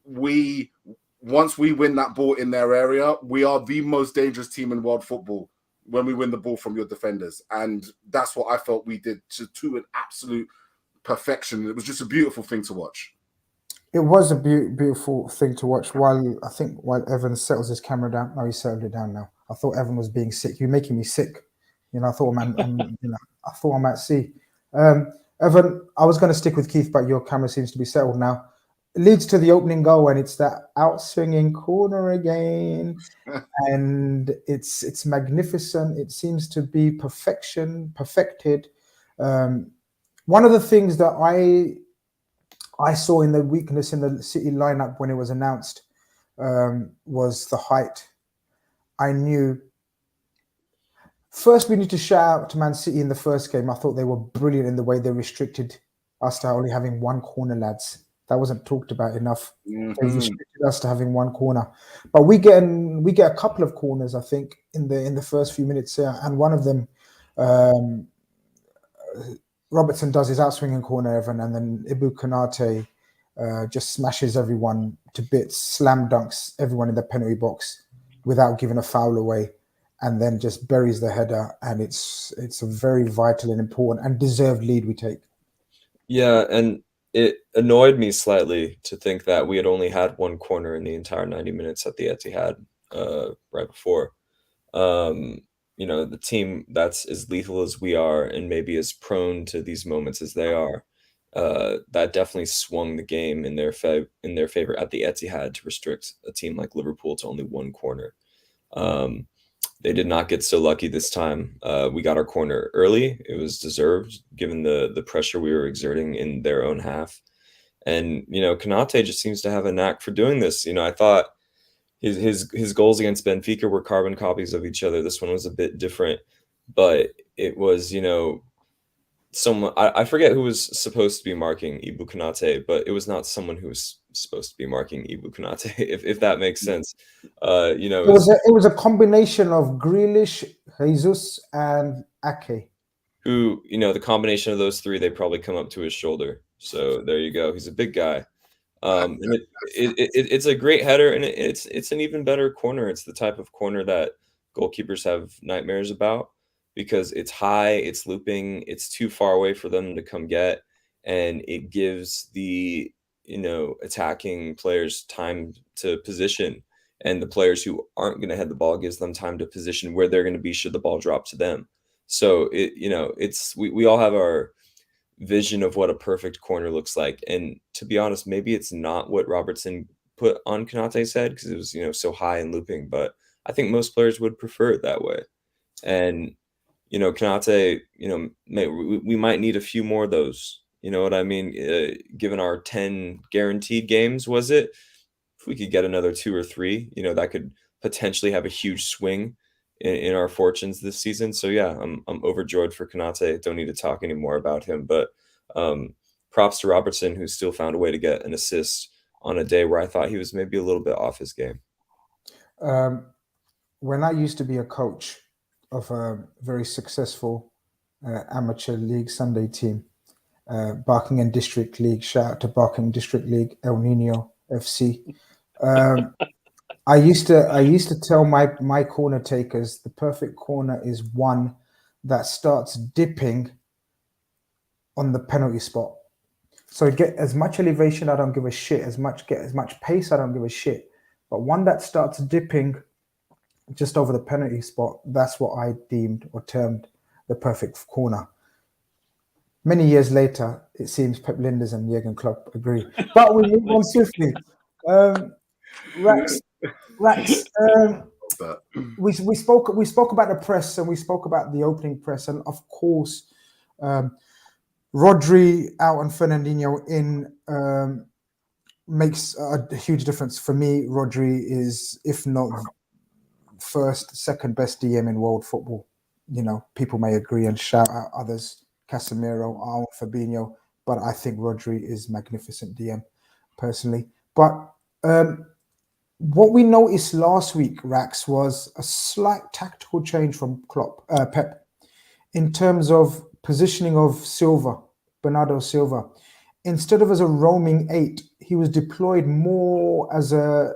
once we win that ball in their area, we are the most dangerous team in world football when we win the ball from your defenders. And that's what I felt we did to an absolute perfection. It was just a beautiful thing to watch. It was a beautiful thing to watch while Evan settles his camera down. No, he settled it down now. I thought Evan was being sick. You're making me sick. I thought I thought I'm at sea. Evan, I was going to stick with Keith, but your camera seems to be settled now. It leads to the opening goal, and it's that out-swinging corner again. And it's magnificent. It seems to be perfected. One of the things that I saw in the weakness in the City lineup when it was announced was the height. I knew. First, we need to shout out to Man City in the first game. I thought they were brilliant in the way they restricted us to only having one corner, lads. That wasn't talked about enough. Mm-hmm. They restricted us to having one corner, but we get a couple of corners, I think, in the first few minutes here, and one of them, Robertson does his out-swinging corner, Evan, and then Konate just smashes everyone to bits, slam dunks everyone in the penalty box without giving a foul away, and then just buries the header. And it's a very vital and important and deserved lead we take. Yeah, and it annoyed me slightly to think that we had only had one corner in the entire 90 minutes at the Etihad right before. The team that's as lethal as we are and maybe as prone to these moments as they are, that definitely swung the game in their favor at the Etihad to restrict a team like Liverpool to only one corner. They did not get so lucky this time. We got our corner early. It was deserved given the pressure we were exerting in their own half. And, Konate just seems to have a knack for doing this. I thought his goals against Benfica were carbon copies of each other. This one was a bit different, but it was, someone, I forget who was supposed to be marking Ibu Konate, but it was not someone who was supposed to be marking Ibu Konate, if that makes sense. It was a combination of Grealish, Jesus, and Ake. Who, the combination of those three, they probably come up to his shoulder. So there you go. He's a big guy. And it's a great header, and it's an even better corner. It's the type of corner that goalkeepers have nightmares about, because it's high, it's looping, it's too far away for them to come get, and it gives the attacking players time to position, and the players who aren't going to head the ball gives them time to position where they're going to be should the ball drop to them. So we all have our vision of what a perfect corner looks like, and to be honest, maybe it's not what Robertson put on Konate's head, because it was so high and looping, but I think most players would prefer it that way. And Konate, we might need a few more of those. You know what I mean? Given our 10 guaranteed games, was it? If we could get another 2 or 3, that could potentially have a huge swing in our fortunes this season. So yeah, I'm overjoyed for Konate. Don't need to talk anymore about him, but props to Robertson, who still found a way to get an assist on a day where I thought he was maybe a little bit off his game. When I used to be a coach of a very successful amateur league Sunday team, Barking District League, shout out to Barking District League, El Nino FC. I used to tell my corner takers, the perfect corner is one that starts dipping on the penalty spot. So get as much elevation, I don't give a shit. Get as much pace, I don't give a shit. But one that starts dipping just over the penalty spot, that's what I deemed or termed the perfect corner. Many years later, it seems Pep Linders and Jurgen Klopp agree. But we move on swiftly. Rax, we spoke about the press, and we spoke about the opening press, and of course, Rodri out and Fernandinho in makes a huge difference for me. Rodri is, if not first, second best DM in world football. People may agree and shout out others, Casemiro, Arnold, Fabinho, but I think Rodri is magnificent DM personally. But what we noticed last week, Rax, was a slight tactical change from Pep, in terms of positioning of Bernardo Silva. Instead of as a roaming 8, he was deployed more as a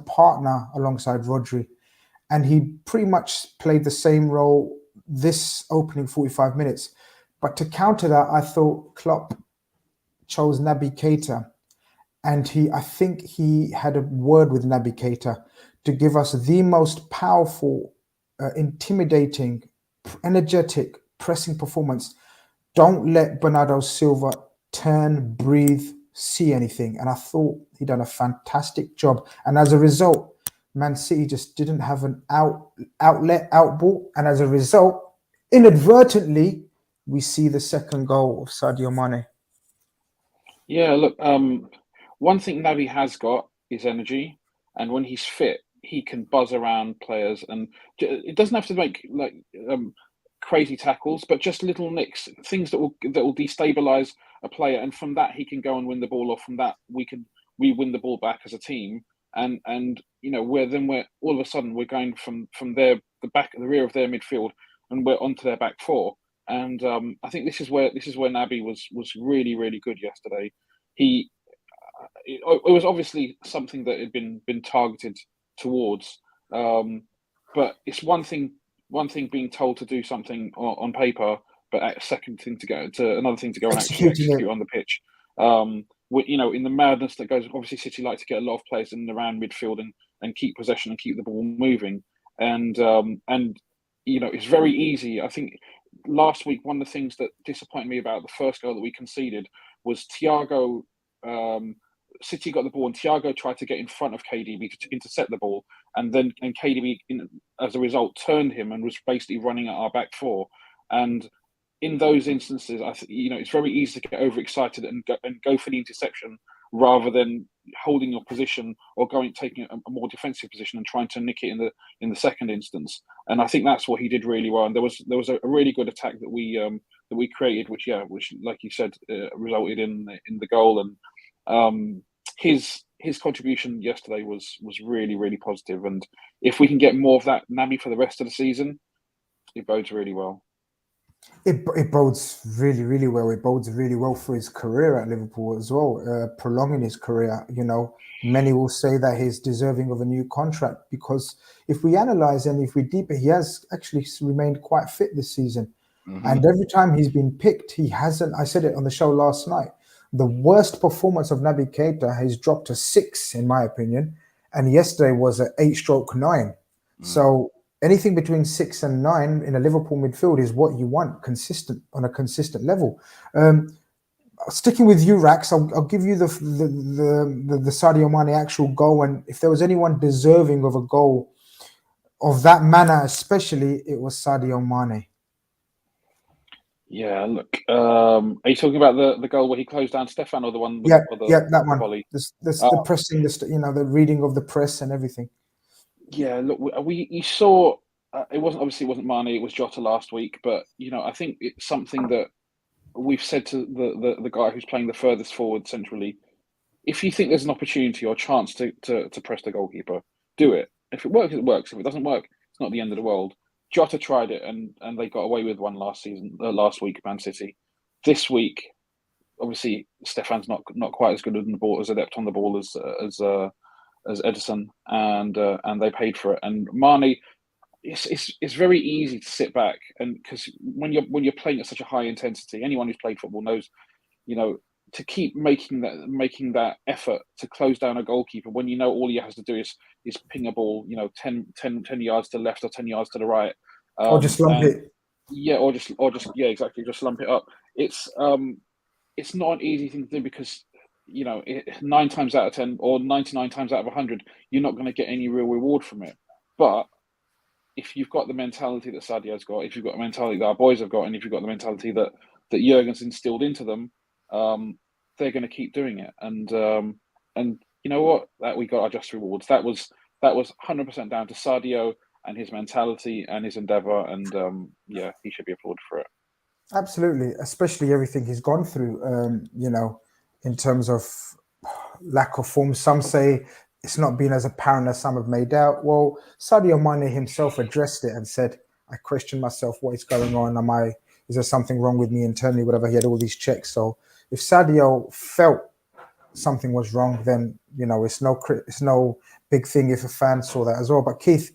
partner alongside Rodri, and he pretty much played the same role this opening 45 minutes. But to counter that, I thought Klopp chose Naby Keita, and I think he had a word with Naby Keita to give us the most powerful, intimidating, energetic, pressing performance. Don't let Bernardo Silva turn, breathe, see anything. And I thought he'd done a fantastic job. And as a result, Man City just didn't have an outball. And as a result, inadvertently, we see the second goal of Sadio Mane. Yeah, look, one thing Naby has got is energy. And when he's fit, he can buzz around players. And it doesn't have to make crazy tackles, but just little nicks, things that will destabilize a player, and from that he can go and win the ball, or from that we win the ball back as a team, and we're all of a sudden we're going from the rear of their midfield, and we're onto their back four. And I think this is where Naby was really, really good yesterday. It was obviously something that had been targeted towards, but it's one thing being told to do something on paper, but another thing to go and actually execute on the pitch. In the madness that goes, obviously City like to get a lot of players in and around midfield and keep possession and keep the ball moving. And it's very easy. I think last week, one of the things that disappointed me about the first goal that we conceded was Thiago. City got the ball, and Thiago tried to get in front of KDB to intercept the ball, and KDB, as a result, turned him and was basically running at our back four. And in those instances, it's very easy to get overexcited and go for the interception rather than holding your position or taking a more defensive position and trying to nick it in the second instance. And I think that's what he did really well. And there was a really good attack that we created, which like you said, resulted in the goal. And his contribution yesterday was really, really positive. And if we can get more of that Naby for the rest of the season, it bodes really well. It bodes really, really well. It bodes really well for his career at Liverpool as well, prolonging his career. You know, many will say that he's deserving of a new contract because if we analyse and if we deepen, he has actually remained quite fit this season. And every time he's been picked, he hasn't. I said it on the show last night. The worst performance of Naby Keita has dropped to 6, in my opinion, and yesterday was an 8/9. So anything between 6 and 9 in a Liverpool midfield is what you want, on a consistent level. Sticking with you, Rax, I'll give you the Sadio Mane actual goal, and if there was anyone deserving of a goal of that manner, especially, it was Sadio Mane. Yeah, look. Are you talking about the goal where he closed down Stefan, or the one? That one. Volley? The pressing, the reading of the press and everything. Yeah, look, you saw. It wasn't Mane. It was Jota last week, but I think it's something that we've said to the guy who's playing the furthest forward centrally. If you think there's an opportunity or chance to press the goalkeeper, do it. If it works, it works. If it doesn't work, it's not the end of the world. Jota tried it and they got away with one last week, Man City. This week, obviously, Stefan's not quite as good as adept on the ball as Edison, and they paid for it. And Mane, it's very easy to sit back, and because when you're playing at such a high intensity, anyone who's played football knows, to keep making that effort to close down a goalkeeper when all he has to do is ping a ball 10 yards to the left or 10 yards to the right, or just lump it. Yeah, or just exactly, just lump it up. It's not an easy thing to do because 9 times out of 10 or 99 times out of 100 you're not going to get any real reward from it. But if you've got the mentality that Sadio's got, if you've got the mentality that our boys have got, and if you've got the mentality that Jurgen's instilled into them, they're going to keep doing it. And you know what? That we got our just rewards. That was 100% down to Sadio and his mentality and his endeavour. And he should be applauded for it. Absolutely, especially everything he's gone through. In terms of lack of form, some say it's not been as apparent as some have made out. Well, Sadio Mane himself addressed it and said, "I question myself. What is going on? Is there something wrong with me internally?" Whatever. He had all these checks. So if Sadio felt something was wrong, then it's no big thing if a fan saw that as well. But Keith,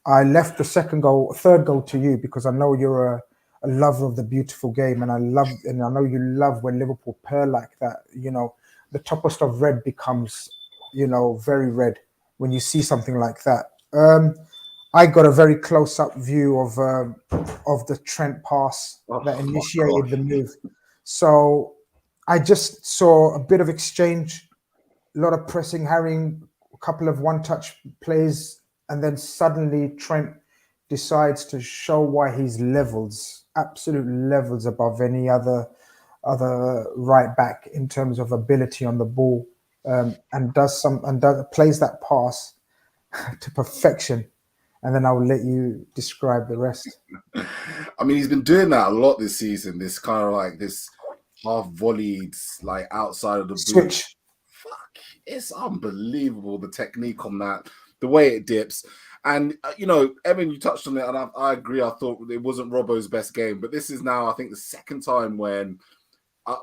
I left the third goal to you because I know you're a lover of the beautiful game, and I know you love when Liverpool pair like that. The topmost of red becomes very red when you see something like that. I got a very close-up view of the Trent pass that initiated the move. So I just saw a bit of exchange, a lot of pressing, harrying, a couple of one-touch plays, and then suddenly Trent decides to show why he's absolute levels above any other right back in terms of ability on the ball, and plays that pass to perfection. And then I'll let you describe the rest. I mean, he's been doing that a lot this season. This kind of like this half volleyed, like outside of the switch. Fuck, it's unbelievable, the technique on that, the way it dips. And Evan, you touched on it, and I agree. I thought it wasn't Robbo's best game, but this is now, I think, the second time when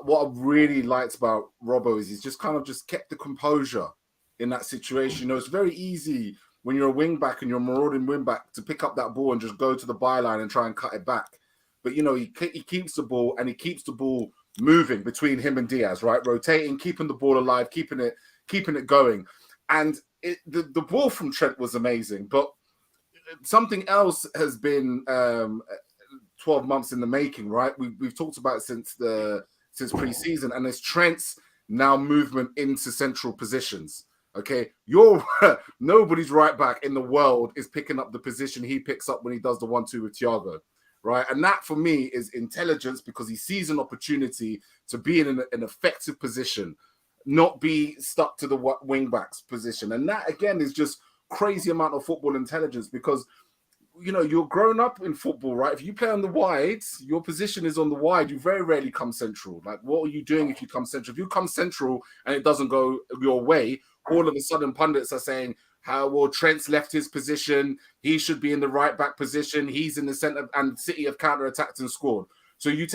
what I really liked about Robbo is he's just kind of just kept the composure in that situation. It's very easy when you're a wing back and you're a marauding wing back to pick up that ball and just go to the byline and try and cut it back. But he keeps the ball, and he keeps the ball moving between him and Diaz, right? Rotating, keeping the ball alive, keeping it going. And the ball from Trent was amazing, but something else has been 12 months in the making, right? We've talked about it since pre-season, and it's Trent's now movement into central positions. Okay, nobody's right back in the world is picking up the position he picks up when he does the 1-2 with Thiago, right? And that for me is intelligence, because he sees an opportunity to be in an effective position. not be stuck to the wing backs position. And that again is just crazy amount of football intelligence, because you're grown up in football, right? If you play on the wides, your position is on the wide. You very rarely come central. Like, what are you doing if you come central? If you come central and it doesn't go your way, all of a sudden pundits are saying, how well Trent's left his position. He should be in the right back position. He's in the center, and City have counter-attacked and scored. So he's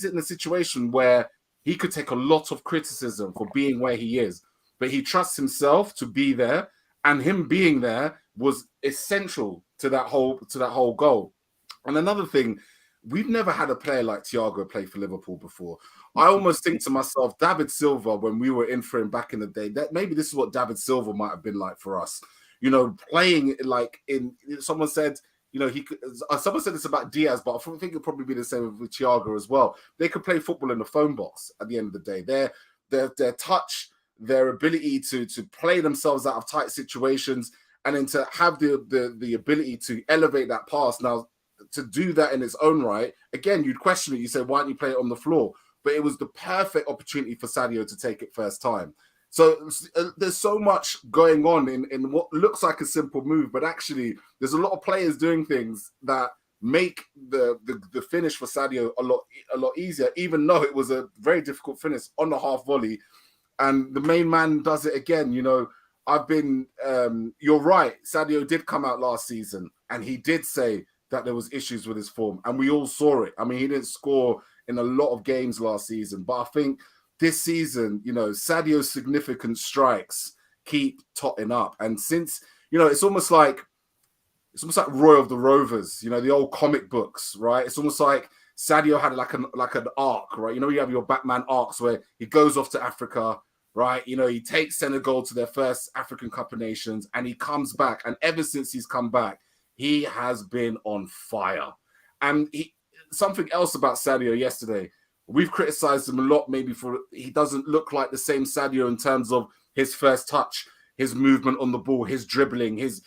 in a situation where he could take a lot of criticism for being where he is, but he trusts himself to be there, and him being there was essential to that whole goal. And another thing, we've never had a player like Thiago play for Liverpool before. I almost think to myself, David Silva, when we were in for him back in the day, that maybe this is what David Silva might have been like for us. Playing like someone said, someone said this about Diaz, but I think it'll probably be the same with Thiago as well. They could play football in the phone box at the end of the day. Their touch, their ability to play themselves out of tight situations, and then to have the ability to elevate that pass. Now, to do that in its own right, again, you'd question it. You say, why don't you play it on the floor? But it was the perfect opportunity for Sadio to take it first time. So there's so much going on in what looks like a simple move, but actually there's a lot of players doing things that make the finish for Sadio a lot easier, even though it was a very difficult finish on the half volley. And the main man does it again. You're right. Sadio did come out last season and he did say that there was issues with his form, and we all saw it. I mean, he didn't score in a lot of games last season, but I think this season, Sadio's significant strikes keep totting up. And since, it's almost like Roy of the Rovers, the old comic books, right? It's almost like Sadio had like an arc, right? You have your Batman arcs where he goes off to Africa, right? He takes Senegal to their first African Cup of Nations, and he comes back. And ever since he's come back, he has been on fire. And something else about Sadio yesterday, we've criticized him a lot, maybe he doesn't look like the same Sadio in terms of his first touch, his movement on the ball, his dribbling, his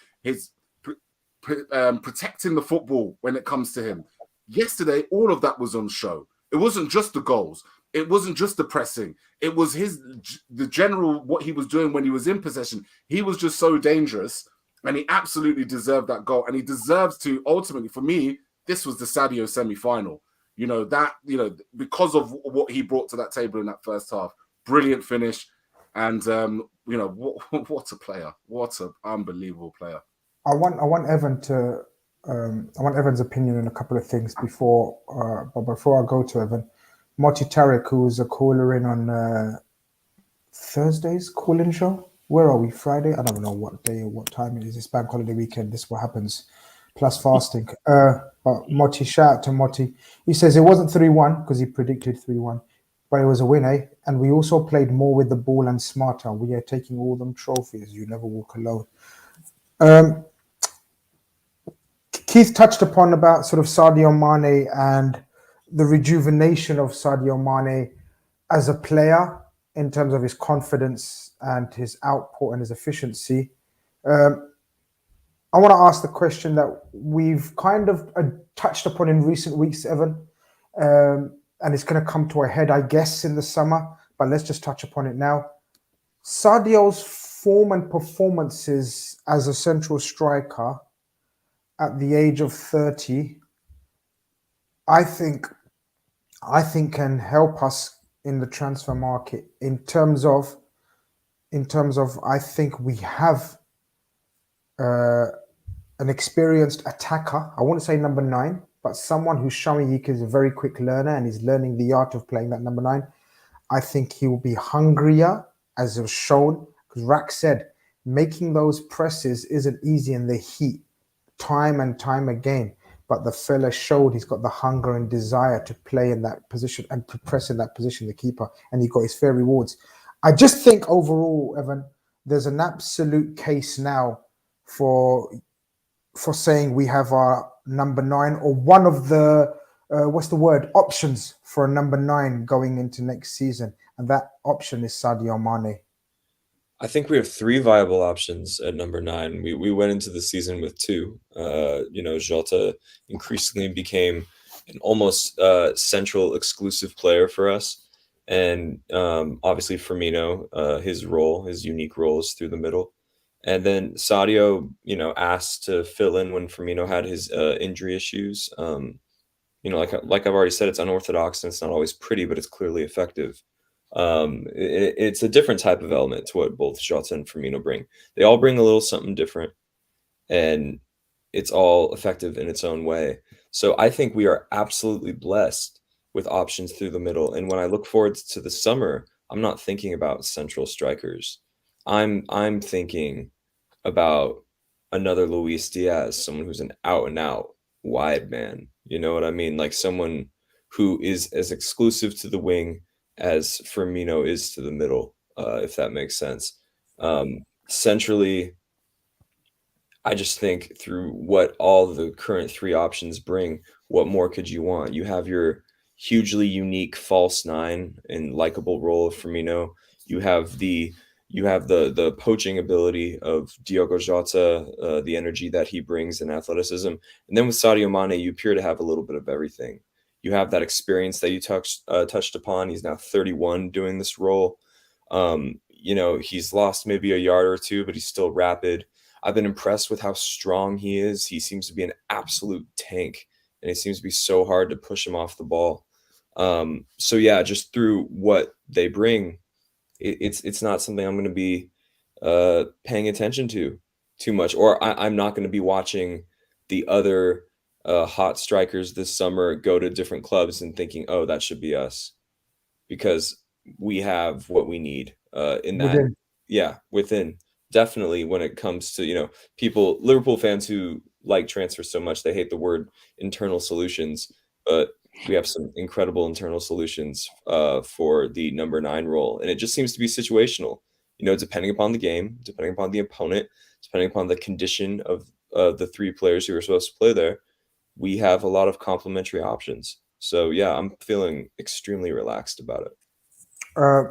protecting the football when it comes to him. Yesterday, all of that was on show. It wasn't just the goals. It wasn't just the pressing. It was the general, what he was doing when he was in possession. He was just so dangerous, and he absolutely deserved that goal. And he deserves to, ultimately, for me, this was the Sadio semi-final. Because of what he brought to that table in that first half. Brilliant finish. And, what a player. What an unbelievable player. I want Evan to... I want Evan's opinion on a couple of things before I go to Evan. Moti Tarek, who was a caller in on Thursday's call-in show. Where are we? Friday? I don't know what day or what time it is. It's bank holiday weekend. This is what happens. Plus fasting. But Moti, shout out to Moti. He says it wasn't 3-1 because he predicted 3-1, but it was a win, eh? And we also played more with the ball and smarter. We are taking all them trophies. You never walk alone. Keith touched upon about sort of Sadio Mane and the rejuvenation of Sadio Mane as a player in terms of his confidence and his output and his efficiency. I want to ask the question that we've kind of touched upon in recent weeks, Evan, and it's going to come to a head, I guess, in the summer, but let's just touch upon it now. Sadio's form and performances as a central striker at the age of 30, I think can help us in the transfer market in terms of I think we have an experienced attacker. I wouldn't say number 9, but someone who's showing he is a very quick learner and is learning the art of playing that number 9. I think he will be hungrier, as was shown, because Rack said making those presses isn't easy in the heat, time and time again. But the fella showed he's got the hunger and desire to play in that position and to press in that position, the keeper, and he got his fair rewards. I just think overall, Evan, there's an absolute case now for saying we have our number 9 or one of the options for a number 9 going into next season, and that option is Sadio Mane. I think we have 3 viable options at number 9. We went into the season with 2. Jota increasingly became an almost central exclusive player for us. And obviously Firmino, his unique role is through the middle. And then Sadio, asked to fill in when Firmino had his injury issues. Like I've already said, it's unorthodox and it's not always pretty, but it's clearly effective. It's a different type of element to what both Jota and Firmino bring. They all bring a little something different, and it's all effective in its own way. So I think we are absolutely blessed with options through the middle. And when I look forward to the summer, I'm not thinking about central strikers. I'm thinking about another Luis Diaz, someone who's an out and out wide man. You know what I mean? Like someone who is as exclusive to the wing as Firmino is to the middle, if that makes sense. Centrally, I just think through what all the current three options bring, what more could you want? You have your hugely unique false nine and likable role of Firmino. You have the poaching ability of Diogo Jota, the energy that he brings and athleticism. And then with Sadio Mane, you appear to have a little bit of everything. You have that experience that you touched upon. He's now 31 doing this role. He's lost maybe a yard or two, but he's still rapid. I've been impressed with how strong he is. He seems to be an absolute tank, and it seems to be so hard to push him off the ball. So yeah, just through what they bring, it's not something I'm going to be paying attention to too much, or I'm not going to be watching the other hot strikers this summer go to different clubs and thinking, oh, that should be us, because we have what we need in that. Within. Yeah, within. Definitely when it comes to, Liverpool fans who like transfers so much, they hate the word internal solutions, but we have some incredible internal solutions for the number 9 role. And it just seems to be situational, depending upon the game, depending upon the opponent, depending upon the condition of the 3 players who are supposed to play there. We have a lot of complementary options. So yeah, I'm feeling extremely relaxed about it.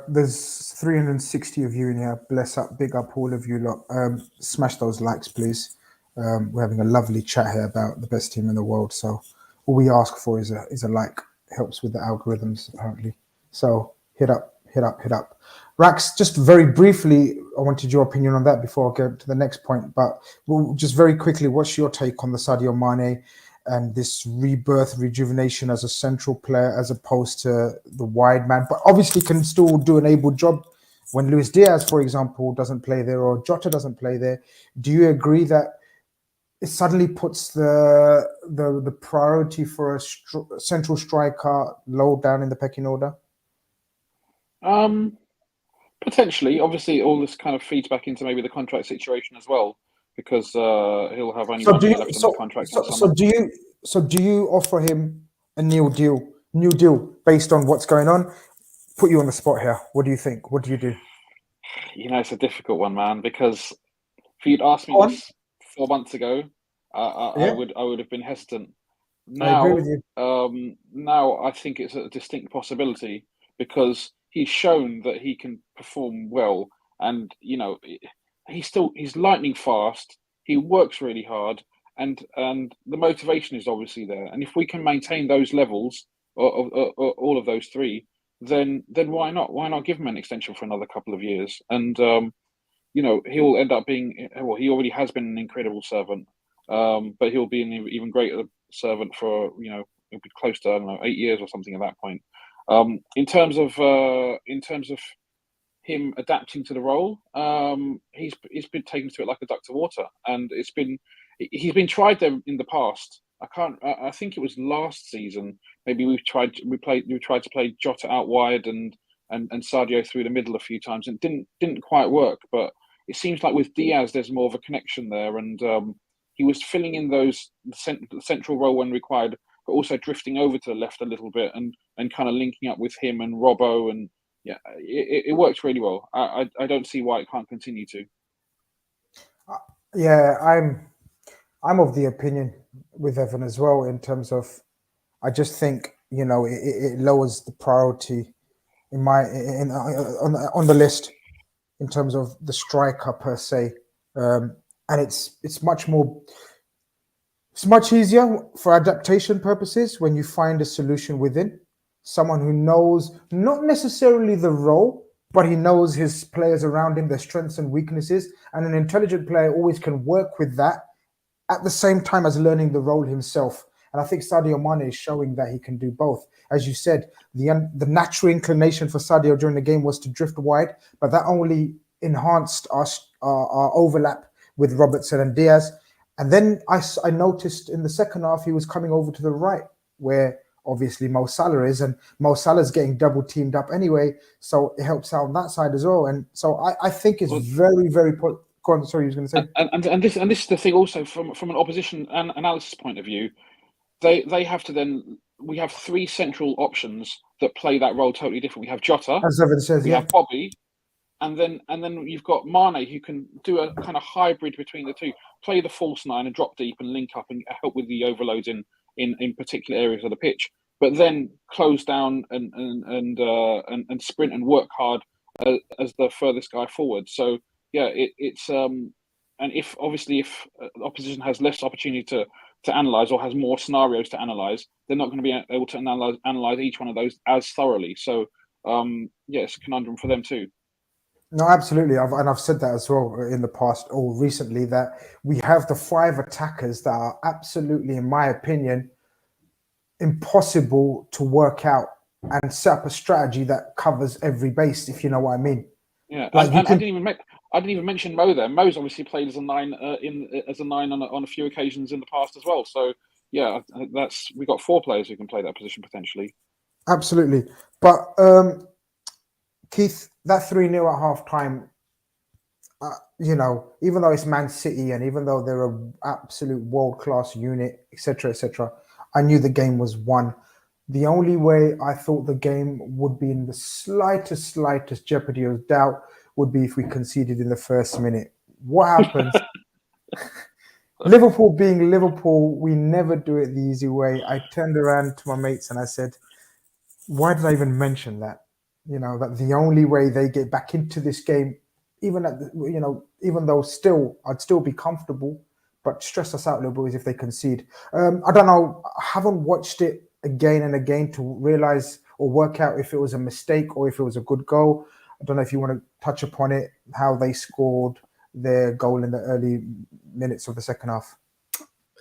There's 360 of you in here. Bless up, big up all of you lot. Smash those likes, please. We're having a lovely chat here about the best team in the world. So all we ask for is a like. Helps with the algorithms, apparently. So hit up. Rax, just very briefly, I wanted your opinion on that before I go to the next point. But just very quickly, what's your take on the Sadio Mane and this rebirth, rejuvenation as a central player as opposed to the wide man, but obviously can still do an able job when Luis Diaz, for example, doesn't play there or Jota doesn't play there? Do you agree that it suddenly puts the priority for a central striker low down in the pecking order? Potentially. Obviously, all this kind of feeds back into maybe the contract situation as well, because he'll have only 1 year left on the contract. So do you offer him a new deal based on what's going on? Put you on the spot here. What do you think? What do you do? It's a difficult one, man, because if you'd asked me this 4 months ago, I would have been hesitant. Now, I agree with you. Now I think it's a distinct possibility, because he's shown that he can perform well, and he's lightning fast. He works really hard, and the motivation is obviously there. And if we can maintain those levels of all of those 3, then why not? Why not give him an extension for another couple of years? And he'll end up being, well, he already has been an incredible servant, but he'll be an even greater servant for it'll be close to 8 years or something at that point. In terms of him adapting to the role, he's been taken to it like a duck to water, and he's been tried there in the past. I think it was last season. Maybe we tried to play Jota out wide and Sadio through the middle a few times, and it didn't quite work. But it seems like with Diaz, there's more of a connection there, and he was filling in the central role when required, but also drifting over to the left a little bit and kind of linking up with him and Robbo, and yeah, it works really well. I don't see why it can't continue to. Yeah, I'm of the opinion with Evan as well, in terms of, I just think it lowers the priority on the list in terms of the striker per se, and it's much easier for adaptation purposes when you find a solution within. someone who knows not necessarily the role, but he knows his players around him, their strengths and weaknesses. And an intelligent player always can work with that at the same time as learning the role himself. And I think Sadio Mane is showing that he can do both. As you said, the natural inclination for Sadio during the game was to drift wide, but that only enhanced our overlap with Robertson and Diaz. And then I noticed in the second half, he was coming over to the right, where obviously Mo Salah is, and Mo Salah's getting double teamed up anyway, so it helps out on that side as well. And so I think it's very, very. Go on, sorry, you was going to say. And this is the thing also from an opposition analysis point of view, they have to then. We have three central options that play that role totally different. We have Jota, as Evan says, we have Bobby, and then you've got Mane, who can do a kind of hybrid between the two, play the false nine and drop deep and link up and help with the overloads in particular areas of the pitch, but then close down and sprint and work hard as the furthest guy forward. So yeah, it's and if opposition has less opportunity to analyze or has more scenarios to analyze, they're not going to be able to analyze each one of those as thoroughly. So it's a conundrum for them too. No, absolutely. I've said that as well in the past or recently, that we have the five attackers that are absolutely, in my opinion, impossible to work out and set up a strategy that covers every base, if you know what I mean. Yeah, like I didn't even mention Mo there. Mo's obviously played as a nine on a few occasions in the past as well. So yeah, we got four players who can play that position potentially. Absolutely, but Keith, that 3-0 at half time, even though it's Man City and even though they're an absolute world-class unit, etc., I knew the game was won. The only way I thought the game would be in the slightest jeopardy of doubt would be if we conceded in the first minute. What happens? Liverpool being Liverpool, we never do it the easy way. I turned around to my mates and I said, why did I even mention that? That the only way they get back into this game, even though I'd still be comfortable, but stress us out a little bit is if they concede. I don't know. I haven't watched it again and again to realize or work out if it was a mistake or if it was a good goal. I don't know if you want to touch upon it, how they scored their goal in the early minutes of the second half.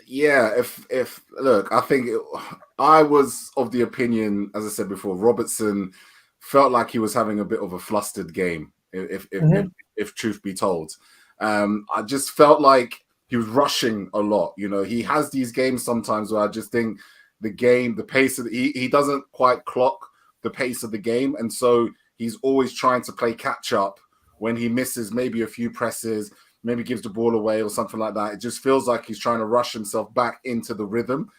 Yeah, if look, I think I was of the opinion, as I said before, Robertson felt like he was having a bit of a flustered game, if truth be told. I just felt like he was rushing a lot. He has these games sometimes where I just think the pace of he doesn't quite clock the pace of the game, and so he's always trying to play catch up when he misses maybe a few presses, maybe gives the ball away or something like that. It just feels like he's trying to rush himself back into the rhythm.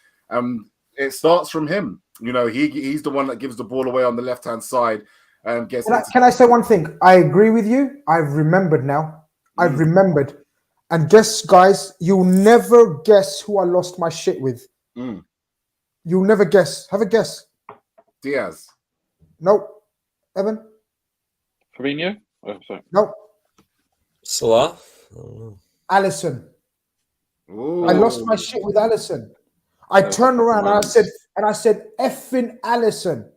It starts from him. He's the one that gives the ball away on the left-hand side. Can I say one thing? I agree with you. I've remembered now. I've remembered. And guess, guys, you'll never guess who I lost my shit with. You'll never guess. Have a guess. Diaz. Nope. Evan? Fabinho? Oh, sorry. Nope. Salah? I don't know. Alisson. Ooh. I lost my shit with Alisson. I turned around and I said, effing Alisson.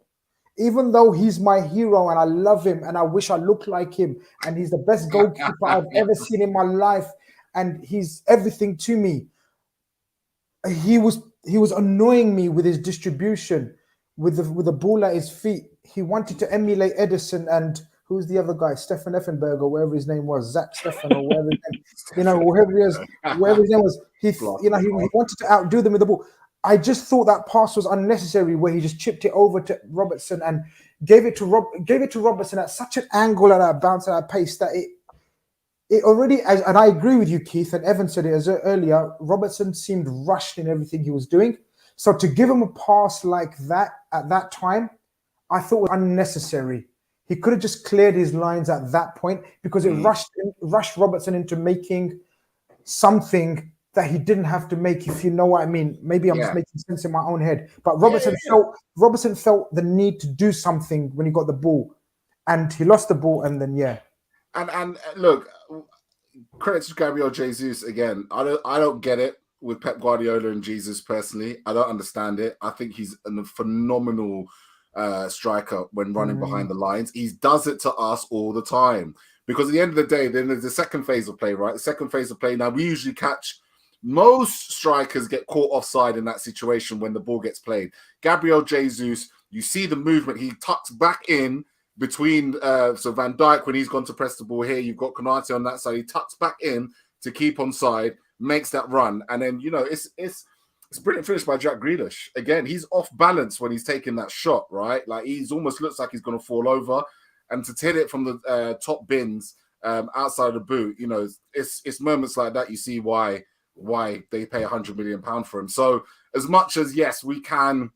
Even though he's my hero and I love him and I wish I looked like him and he's the best goalkeeper I've ever seen in my life and he's everything to me. He was annoying me with his distribution, with the ball at his feet. He wanted to emulate Edison and who's the other guy, Stefan Effenberg or whatever his name was, Zach Stefan or whatever his name, whatever his name was. He wanted to outdo them with the ball. I just thought that pass was unnecessary, where he just chipped it over to Robertson and gave it to Robertson at such an angle and a bounce at a pace that it already. And I agree with you, Keith, and Evan said it earlier. Robertson seemed rushed in everything he was doing. So to give him a pass like that at that time, I thought was unnecessary. He could have just cleared his lines at that point because it rushed Robertson into making something that he didn't have to make, if you know what I mean. Maybe I'm just making sense in my own head. But Robertson felt the need to do something when he got the ball. And he lost the ball and then And look, credit to Gabriel Jesus again. I don't get it with Pep Guardiola and Jesus personally. I don't understand it. I think he's a phenomenal striker when running behind the lines. He does it to us all the time. Because at the end of the day, then there's the second phase of play, right? The second phase of play. Now, we usually catch most strikers get caught offside in that situation when the ball gets played. Gabriel Jesus, you see the movement. He tucks back in between so Van Dijk, when he's gone to press the ball here, you've got Konate on that side. He tucks back in to keep on side, makes that run. And then, it's brilliant finish by Jack Grealish. Again, he's off balance when he's taking that shot, right? Like, he's almost looks like he's going to fall over. And to hit it from the top bins outside of the boot, it's moments like that you see why they pay £100 million for him. So as much as, yes, we can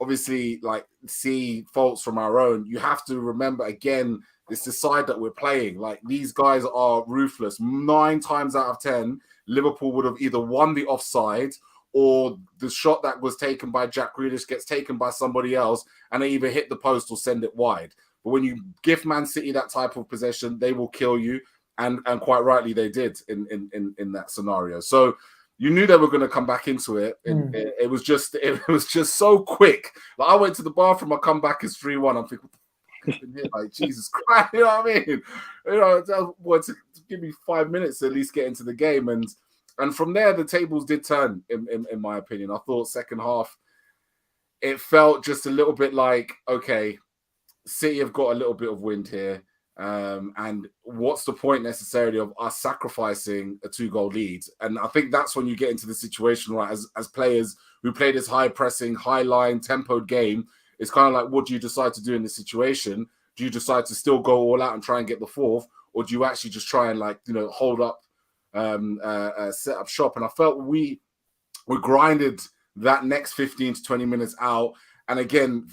obviously see faults from our own, you have to remember, again, it's the side that we're playing. Like, these guys are ruthless. 9 times out of 10, Liverpool would have either won the offside or the shot that was taken by Jack Grealish gets taken by somebody else and they either hit the post or send it wide. But when you give Man City that type of possession, they will kill you. And quite rightly, they did in that scenario. So you knew they were going to come back into it. And it was just so quick. Like, I went to the bathroom, I come back, it's 3-1. I'm thinking, what the fuck is in here? Like, Jesus Christ, you know what I mean? To give me 5 minutes to at least get into the game. And from there, the tables did turn, in my opinion. I thought second half, it felt just a little bit like, okay, City have got a little bit of wind here. And what's the point necessarily of us sacrificing a 2-goal lead? And I think that's when you get into the situation, right? As players who play this high pressing, high line, tempoed game, it's kind of like, what do you decide to do in this situation? Do you decide to still go all out and try and get the fourth? Or do you actually just try and hold up, set up shop? And I felt we grinded that next 15 to 20 minutes out. And again,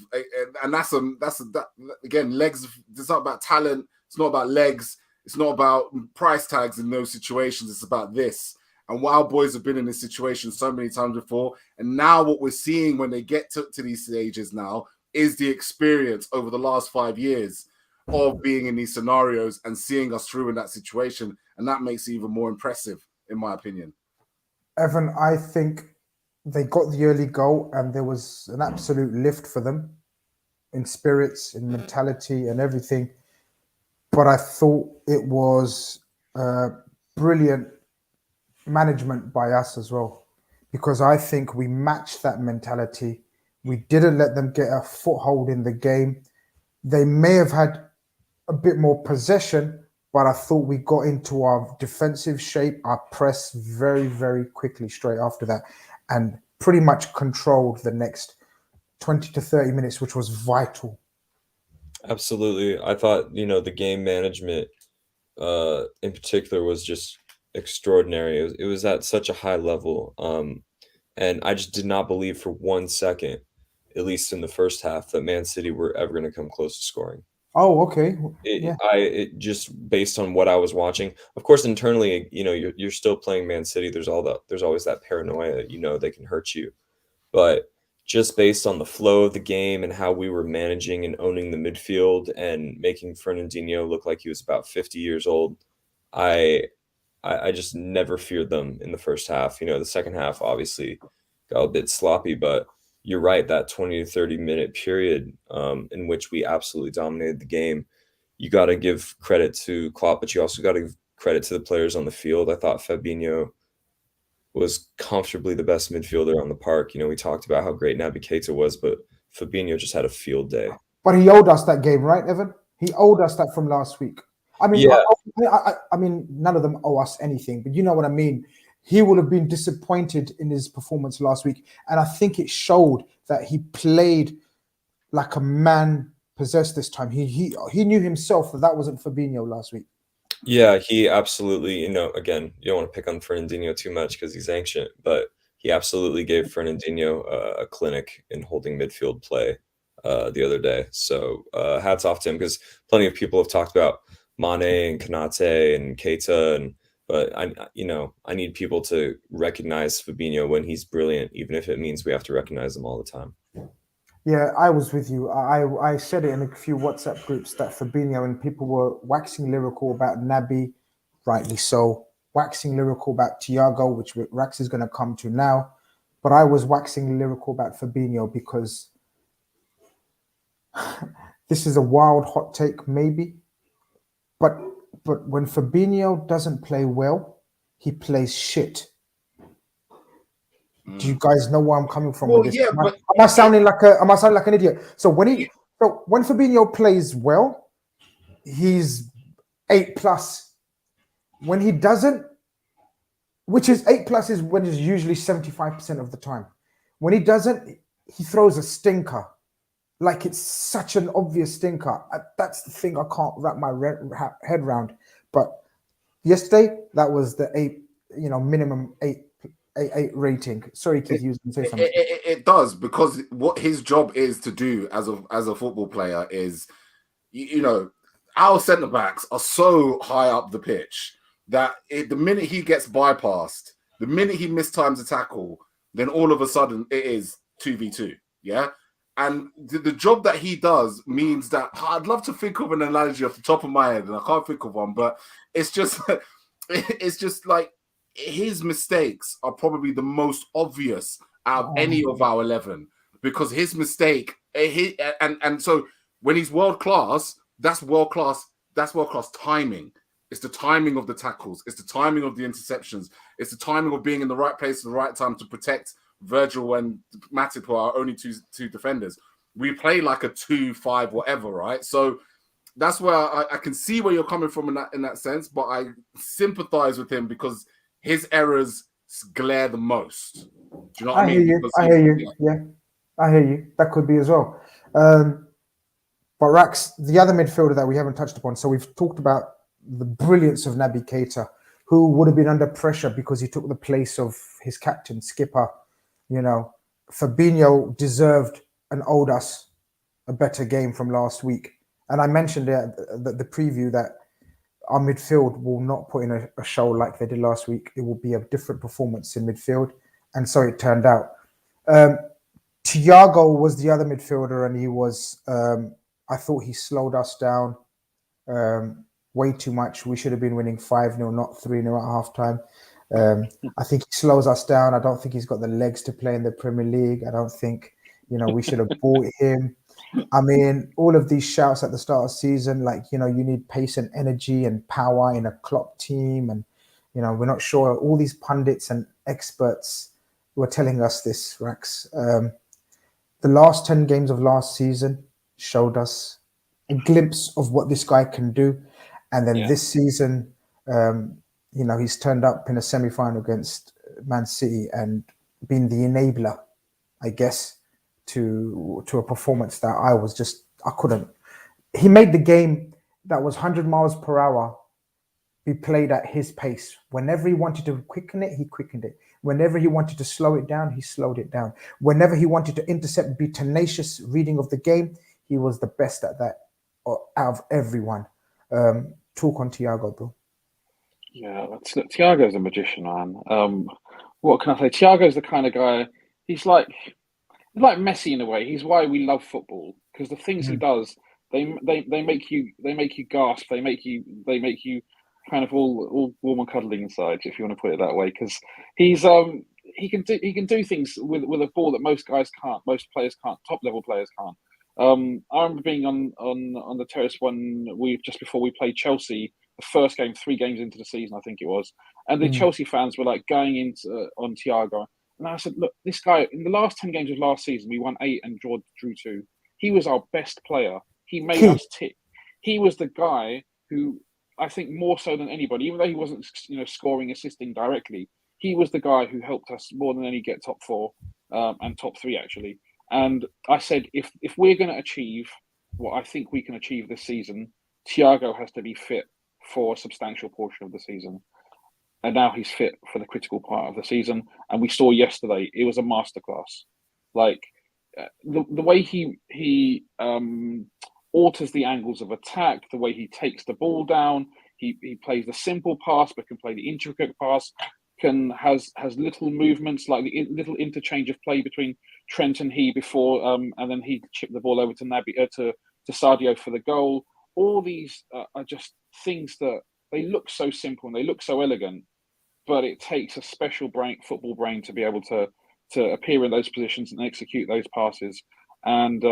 again, legs. It's not about talent. It's not about legs. It's not about price tags in those situations. It's about this. And Wild Boys have been in this situation so many times before. And now what we're seeing when they get to these stages now is the experience over the last 5 years of being in these scenarios and seeing us through in that situation. And that makes it even more impressive, in my opinion. Evan, I think they got the early goal and there was an absolute lift for them in spirits, in mentality and everything. But I thought it was brilliant management by us as well, because I think we matched that mentality. We didn't let them get a foothold in the game. They may have had a bit more possession, but I thought we got into our defensive shape, our press very, very quickly straight after that, and pretty much controlled the next 20 to 30 minutes, which was vital. Absolutely. I thought, the game management in particular was just extraordinary. It was at such a high level. And I just did not believe for 1 second, at least in the first half, that Man City were ever going to come close to scoring. Oh, okay. It just based on what I was watching. Of course, internally, you're still playing Man City. There's always that paranoia that they can hurt you. But just based on the flow of the game and how we were managing and owning the midfield and making Fernandinho look like he was about 50 years old, I just never feared them in the first half. The second half obviously got a bit sloppy, but you're right, that 20 to 30 minute period in which we absolutely dominated the game, you got to give credit to Klopp, but you also got to give credit to the players on the field. I thought Fabinho was comfortably the best midfielder on the park. We talked about how great Naby Keita was, but Fabinho just had a field day. But he owed us that game, right, Evan? He owed us that from last week. I mean, yeah. I mean, none of them owe us anything, but you know what I mean? He would have been disappointed in his performance last week. And I think it showed that he played like a man possessed this time. He knew himself that wasn't Fabinho last week. Yeah, he absolutely, again, you don't want to pick on Fernandinho too much because he's ancient, but he absolutely gave Fernandinho a clinic in holding midfield play the other day. So hats off to him, because plenty of people have talked about Mane and Konate and Keita, but I need people to recognize Fabinho when he's brilliant, even if it means we have to recognize him all the time. Yeah, I was with you. I said it in a few WhatsApp groups that Fabinho, and people were waxing lyrical about Naby, rightly so, waxing lyrical about Thiago, which Rax is going to come to now. But I was waxing lyrical about Fabinho because this is a wild hot take, maybe, but when Fabinho doesn't play well, he plays shit. Do you guys know where I'm coming from Well, with this? yeah, but Am I sounding like an idiot? So when Fabinho plays well, he's 8+. When he doesn't, which is 8+ is when it's usually 75% of the time. When he doesn't, he throws a stinker. Like it's such an obvious stinker. That's the thing I can't wrap my head around. But yesterday, that was the 8, minimum 8 rating. Sorry, Keith, you was going to say something. It does, because what his job is to do as a football player is, our centre backs are so high up the pitch that the minute he gets bypassed, the minute he mistimes a tackle, then all of a sudden it is 2v2. Yeah. And the job that he does means that I'd love to think of an analogy off the top of my head, and I can't think of one, but it's just like his mistakes are probably the most obvious out of any of our 11, because his mistake, and so when he's world class, that's world class timing. It's the timing of the tackles. It's the timing of the interceptions. It's the timing of being in the right place at the right time to protect Virgil and Matip, who are only two defenders. We play like a 2-5 whatever, right? So that's where I can see where you're coming from in that sense, but I sympathize with him because his errors glare the most. Do you know what I mean? I hear you. Yeah, I hear you. That could be as well. But Rax, the other midfielder that we haven't touched upon. So we've talked about the brilliance of Naby Keita, who would have been under pressure because he took the place of his captain, skipper. Fabinho deserved and owed us a better game from last week. And I mentioned the preview that our midfield will not put in a show like they did last week. It will be a different performance in midfield. And so it turned out. Thiago was the other midfielder, and he was, I thought he slowed us down way too much. We should have been winning 5-0, not 3-0 at halftime. I think he slows us down. I don't think he's got the legs to play in the Premier League. I don't think, we should have bought him. I mean, all of these shouts at the start of the season, like, you need pace and energy and power in a Klopp team. And, we're not sure. All these pundits and experts were telling us this, Rax. The last 10 games of last season showed us a glimpse of what this guy can do. And then this season, he's turned up in a semi-final against Man City and been the enabler, I guess, to a performance that I couldn't. He made the game that was 100 miles per hour be played at his pace. Whenever he wanted to quicken it, he quickened it. Whenever he wanted to slow it down, he slowed it down. Whenever he wanted to intercept, be tenacious reading of the game, he was the best at that out of everyone. Talk on Thiago, bro. Yeah, Thiago's a magician, man. What can I say? Thiago's the kind of guy. He's like Messi in a way. He's why we love football, because the things he does, they make you gasp. They make you kind of all warm and cuddling inside, if you want to put it that way. Because he can do things with a ball that most guys can't, most players can't, top level players can't. I remember being on the terrace just before we played Chelsea, the first game, 3 games into the season, I think it was, and the Chelsea fans were like going into on Thiago, and I said, look, this guy in the last 10 games of last season, we won 8 and drew 2. He was our best player. He made us tick. He was the guy who, I think, more so than anybody, even though he wasn't, scoring, assisting directly, he was the guy who helped us more than any get top 4 and top 3 actually. And I said, if we're going to achieve what I think we can achieve this season, Thiago has to be fit for a substantial portion of the season. And now he's fit for the critical part of the season. And we saw yesterday, it was a masterclass. Like the way he alters the angles of attack, the way he takes the ball down, he plays the simple pass, but can play the intricate pass, has little movements, like the little interchange of play between Trent and he before, and then he chipped the ball over to to Sadio for the goal. All these are just things that they look so simple and they look so elegant, but it takes a special football brain to be able to appear in those positions and execute those passes. And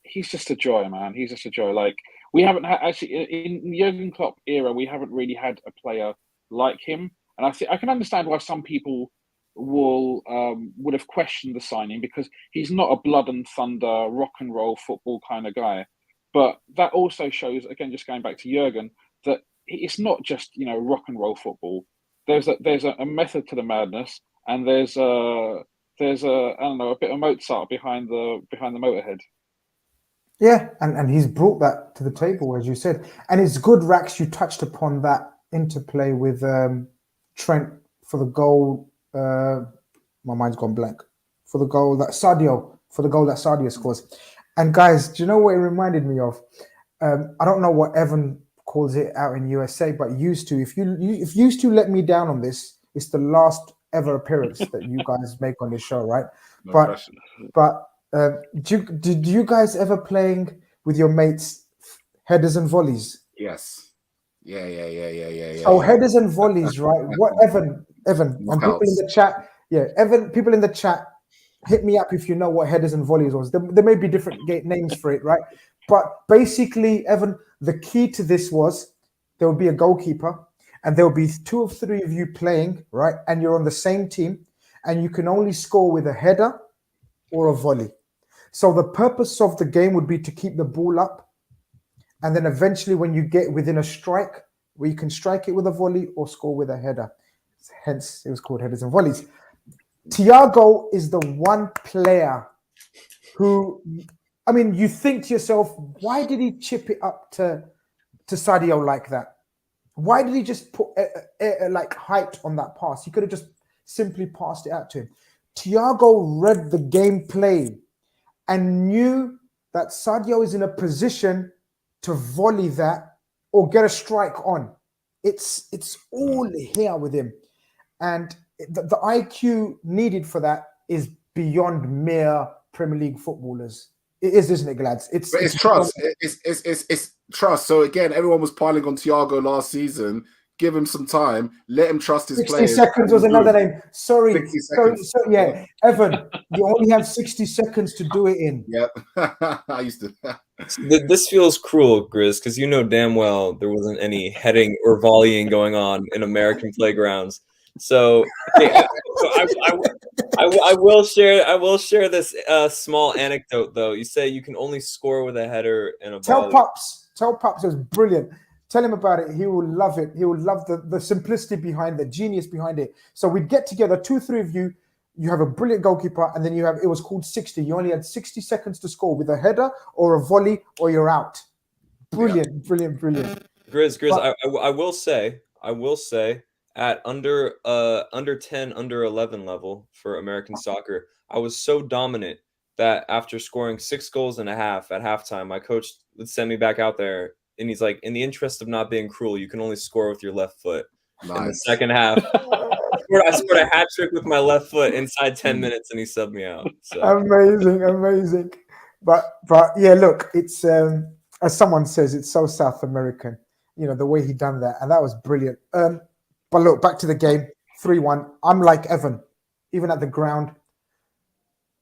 he's just a joy, man. He's just a joy. Like, we haven't had, actually, in the Jurgen Klopp era, we haven't really had a player like him. And I can understand why some people would have questioned the signing, because he's not a blood and thunder, rock and roll football kind of guy. But that also shows, again, just going back to Jurgen, that it's not just, rock and roll football. There's a method to the madness, and there's a I don't know, a bit of Mozart behind the motorhead. Yeah, and he's brought that to the table, as you said. And it's good, Rax, you touched upon that interplay with Trent for the goal. My mind's gone blank. For the goal that Sadio scores. And guys, do you know what it reminded me of? I don't know what Evan calls it out in USA, but used to. If used to let me down on this, it's the last ever appearance that you guys make on this show, right? No but did you guys ever playing with your mates headers and volleys? Yes. Yeah. Oh, headers and volleys, right? What Evan, and people in the chat, people in the chat, hit me up if you know what headers and volleys was. There may be different names for it, right? But basically, Evan, the key to this was there would be a goalkeeper, and there will be 2 or 3 of you playing, right? And you're on the same team, and you can only score with a header or a volley. So the purpose of the game would be to keep the ball up, and then eventually when you get within a strike, where you can strike it with a volley or score with a header. Hence, it was called headers and volleys. Thiago is the one player who, I mean, you think to yourself, why did he chip it up to Sadio like that? Why did he just put like height on that pass? He could have just simply passed it out to him. Thiago read the gameplay and knew that Sadio is in a position to volley that or get a strike on. It's all here with him. And the IQ needed for that is beyond mere Premier League footballers. It is, isn't it, lads? It's trust. It's trust. So again, everyone was piling on Thiago last season. Give him some time. Let him trust his 60 players. seconds was another name. Sorry. 60 seconds. So, yeah, Evan, you only have 60 seconds to do it in. Yep. I used to. This feels cruel, Grizz, because you know damn well there wasn't any heading or volleying going on in American playgrounds. So, I will share this small anecdote though. You say you can only score with a header and a volley. Tell Pops it was brilliant. Tell him about it. He will love it. He will love the simplicity behind the genius behind it. So we'd get together, 2, 3 of you. You have a brilliant goalkeeper, and then it was called 60. You only had 60 seconds to score with a header or a volley, or you're out. Brilliant. Grizz, I will say at under 10, under 11 level for American soccer, I was so dominant that after scoring 6 goals and a half at halftime, my coach would send me back out there, and he's like, in the interest of not being cruel, you can only score with your left foot. Nice. In the second half, I scored a hat trick with my left foot inside 10 minutes, and he subbed me out. So. Amazing. But yeah, look, it's as someone says, it's so South American. You know the way he done that, and that was brilliant. But look, back to the game, 3-1. I'm like Evan, even at the ground.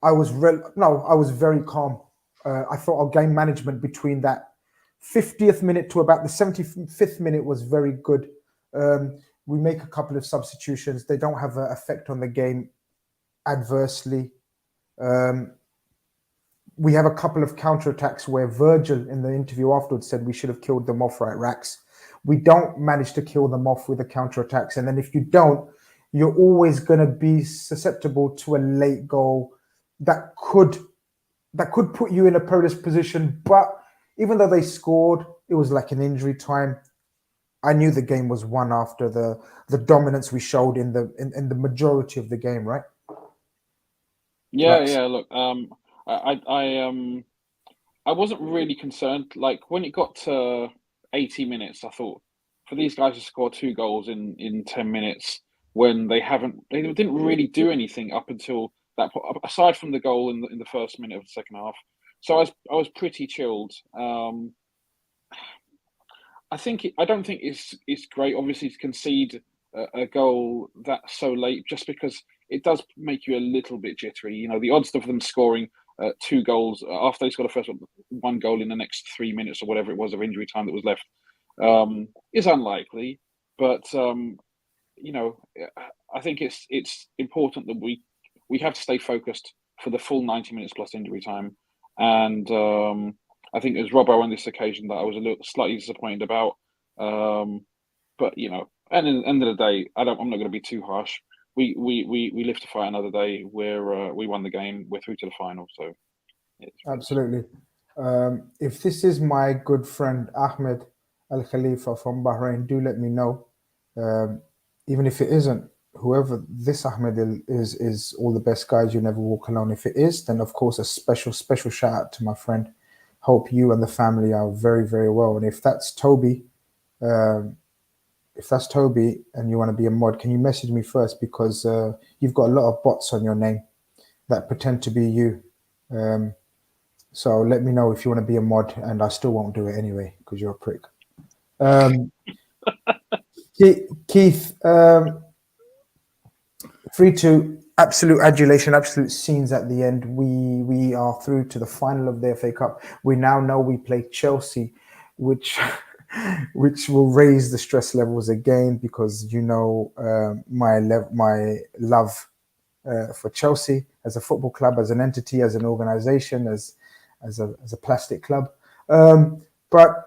I was very calm. I thought our game management between that 50th minute to about the 75th minute was very good. We make a couple of substitutions. They don't have an effect on the game adversely. We have a couple of counterattacks where Virgil in the interview afterwards said we should have killed them off, right, Rax? We don't manage to kill them off with the counterattacks. And then if you don't, you're always going to be susceptible to a late goal that could put you in a perilous position. But even though they scored, it was like an injury time. I knew the game was won after the dominance we showed in the majority of the game, right? Yeah. Look, I wasn't really concerned. Like when it got to 80 minutes, I thought for these guys to score 2 goals in 10 minutes when they didn't really do anything up until that point, aside from the goal in the first minute of the second half. So I was pretty chilled. I don't think it's great, obviously, to concede a goal that so late, just because it does make you a little bit jittery. You know, the odds of them scoring 2 goals after they scored the first one goal in the next 3 minutes or whatever it was of injury time that was left is unlikely. But I think it's important that we have to stay focused for the full 90 minutes plus injury time. And I think it was Robbo on this occasion that I was a little slightly disappointed about. But and at the end of the day, I'm not going to be too harsh. We live to fight another day. We won the game. We're through to the final. So absolutely. If this is my good friend Ahmed Al Khalifa from Bahrain, do let me know. Even if it isn't, whoever this Ahmed is all the best guys. You never walk alone. If it is, then of course a special shout out to my friend. Hope you and the family are very, very well. And if that's Toby, and you want to be a mod, can you message me first, because you've got a lot of bots on your name that pretend to be you. So let me know if you want to be a mod, and I still won't do it anyway because you're a prick. Keith, 3-2, absolute adulation, absolute scenes at the end. We are through to the final of the FA Cup. We now know we play Chelsea, which will raise the stress levels again, because my love for Chelsea as a football club, as an entity, as an organization, as a plastic club. But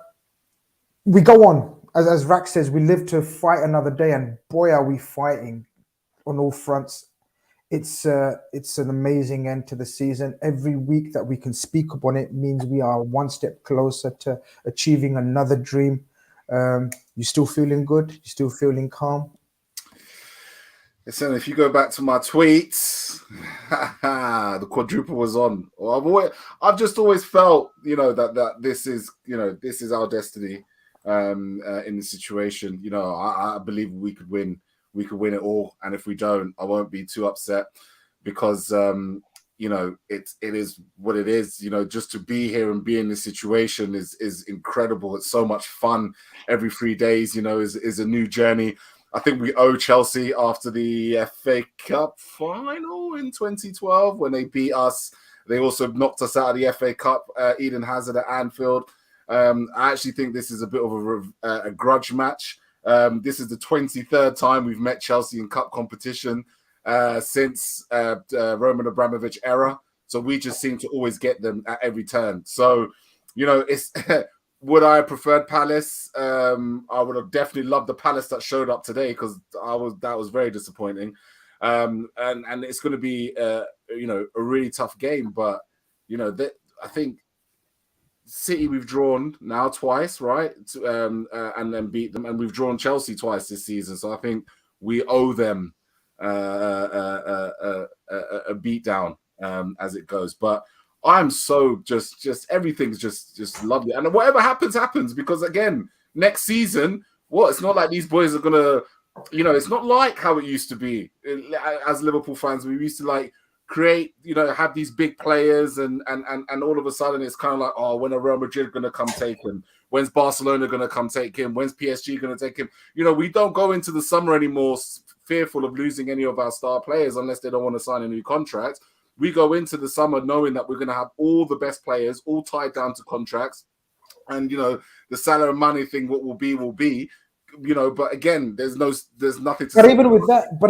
we go on. As Rack says, we live to fight another day, and boy, are we fighting on all fronts. It's an amazing end to the season. Every week that we can speak upon it means we are one step closer to achieving another dream. You still feeling good? You still feeling calm? Listen, if you go back to my tweets, the quadruple was on. I've just always felt, that this is our destiny in the situation. I believe we could win. We could win it all, and if we don't, I won't be too upset, because it is what it is. Just to be here and be in this situation is incredible. It's so much fun. Every 3 days, is a new journey. I think we owe Chelsea after the FA Cup final in 2012 when they beat us. They also knocked us out of the FA Cup, Eden Hazard at Anfield. I actually think this is a bit of a grudge match. This is the 23rd time we've met Chelsea in cup competition since Roman Abramovich era. So we just seem to always get them at every turn. So, it's would I have preferred Palace? I would have definitely loved the Palace that showed up today, because that was very disappointing. And it's going to be a really tough game. But I think City we've drawn now twice, right? And then beat them, and we've drawn Chelsea twice this season. So I think we owe them a beatdown as it goes. But I'm so just everything's just lovely, and whatever happens, because again, next season, it's not like these boys are gonna, it's not like how it used to be. As Liverpool fans, we used to create, have these big players, and all of a sudden it's kind of like, oh, when are Real Madrid gonna come take him? When's Barcelona gonna come take him? When's PSG gonna take him? We don't go into the summer anymore fearful of losing any of our star players unless they don't want to sign a new contract. We go into the summer knowing that we're going to have all the best players, all tied down to contracts. And, the Salah and Mane thing, what will be, but again, there's nothing to But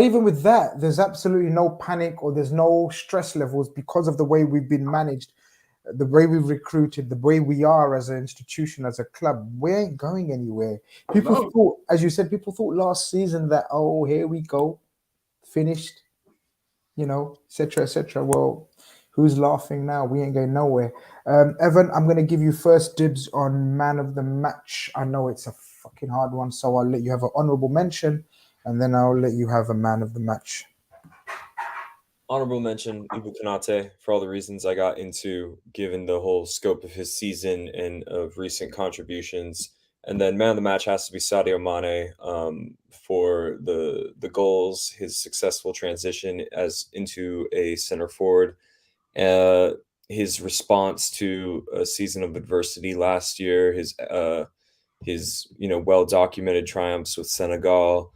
even with that, there's absolutely no panic, or there's no stress levels, because of the way we've been managed, the way we've recruited, the way we are as an institution, as a club. We ain't going anywhere. People thought, as you said, last season that, oh, here we go, finished, etc., etc. Well, who's laughing now? We ain't going nowhere. Evan, I'm going to give you first dibs on man of the match. I know it's a fucking hard one, so I'll let you have an honorable mention, and then I'll let you have a man of the match. Honorable mention, Konate, for all the reasons I got into, given the whole scope of his season and of recent contributions. And then man of the match has to be Sadio Mane, for the goals, his successful transition into a center forward, his response to a season of adversity last year, his well documented triumphs with Senegal,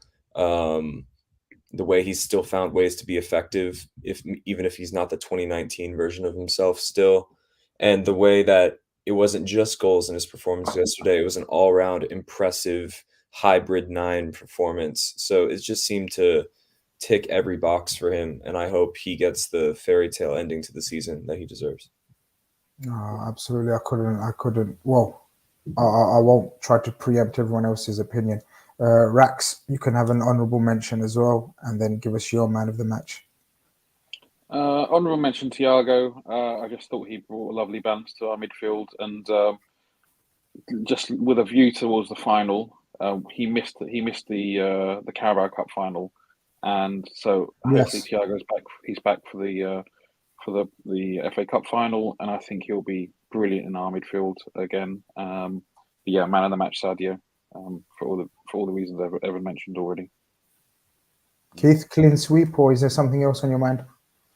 the way he's still found ways to be effective, even if he's not the 2019 version of himself still, and the way that it wasn't just goals in his performance yesterday, it was an all-around impressive hybrid 9 performance. So it just seemed to tick every box for him, and I hope he gets the fairy tale ending to the season that he deserves. No, absolutely. I couldn't. Well, I won't try to preempt everyone else's opinion. Rax, you can have an honourable mention as well, and then give us your man of the match. Honourable mention, Thiago. I just thought he brought a lovely balance to our midfield, and just with a view towards the final, he missed the Carabao Cup final, and so hopefully Thiago's back. He's back for the FA Cup final, and I think he'll be brilliant in our midfield again. Yeah, man of the match, Sadio, for all the reasons Evan mentioned already. Keith, clean sweep, or is there something else on your mind?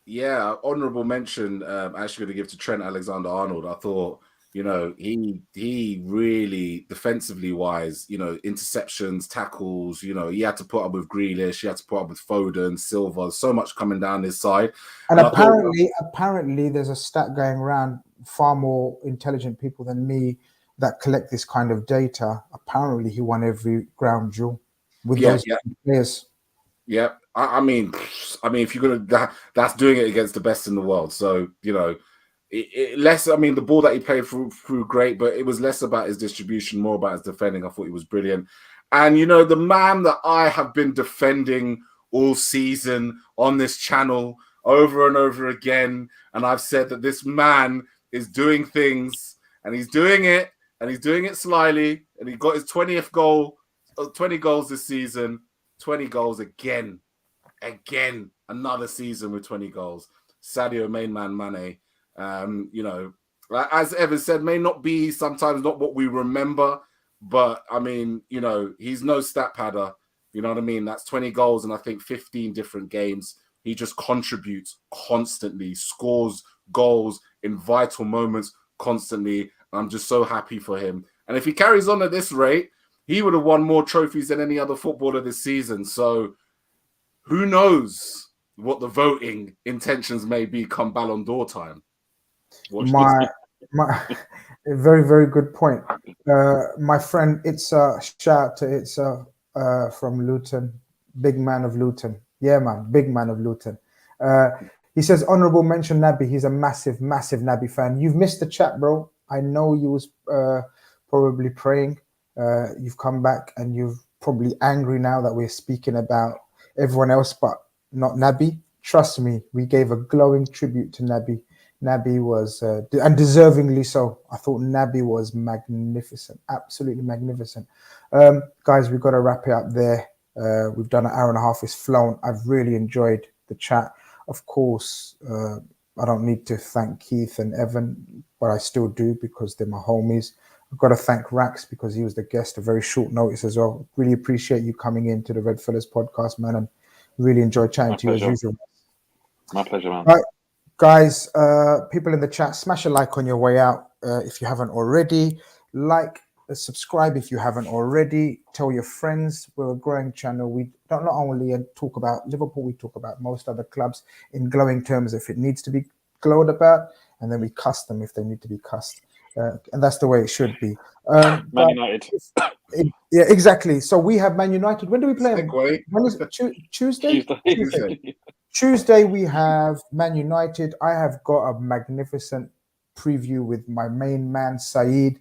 Yeah, honourable mention. Actually, going to give to Trent Alexander-Arnold. I thought, he really defensively wise, interceptions, tackles. He had to put up with Grealish, he had to put up with Foden, Silva. So much coming down his side. And apparently, there's a stat going around. Far more intelligent people than me that collect this kind of data. Apparently, he won every ground duel with those players. Yeah, I mean, if you're that's doing it against the best in the world. So less. I mean, the ball that he played through great, but it was less about his distribution, more about his defending. I thought he was brilliant. And the man that I have been defending all season on this channel over and over again, and I've said that this man is doing things, and he's doing it, and he's doing it slyly, and he got his 20th goal, 20 goals this season. 20 goals again, another season with 20 goals. Sadio main man Mane, as Evan said, may not be sometimes not what we remember, but I mean, he's no stat padder. You know what I mean? That's 20 goals in I think 15 different games. He just contributes constantly, scores goals in vital moments constantly. I'm just so happy for him. And if he carries on at this rate, he would have won more trophies than any other footballer this season. So who knows what the voting intentions may be come Ballon d'Or time. My very, very good point. My friend, it's a shout to from Luton, big man of Luton. Yeah, man, big man of Luton. He says, honourable mention Naby. He's a massive, massive Naby fan. You've missed the chat, bro. I know you was probably praying. You've come back and you're probably angry now that we're speaking about everyone else but not Naby. Trust me, we gave a glowing tribute to Naby. Naby was, and deservingly so. I thought Naby was magnificent, absolutely magnificent. Guys, we've got to wrap it up there. We've done an hour and a half. It's flown. I've really enjoyed the chat. Of course, I don't need to thank Keith and Evan, but I still do because they're my homies. I've got to thank Rax because he was the guest, a very short notice as well. Really appreciate you coming into the REDFELLAS podcast, man, and really enjoy chatting to you as usual. My pleasure, man. Right, guys, people in the chat, smash a like on your way out if you haven't already. Subscribe if you haven't already. Tell your friends. We're a growing channel. We don't not only talk about Liverpool, we talk about most other clubs in glowing terms if it needs to be glowed about, and then we cuss them if they need to be cussed. And that's the way it should be. Man United. Yeah, exactly. So we have Man United. When do we play them? When is it? Tuesday? Tuesday we have Man United. I have got a magnificent preview with my main man Saeed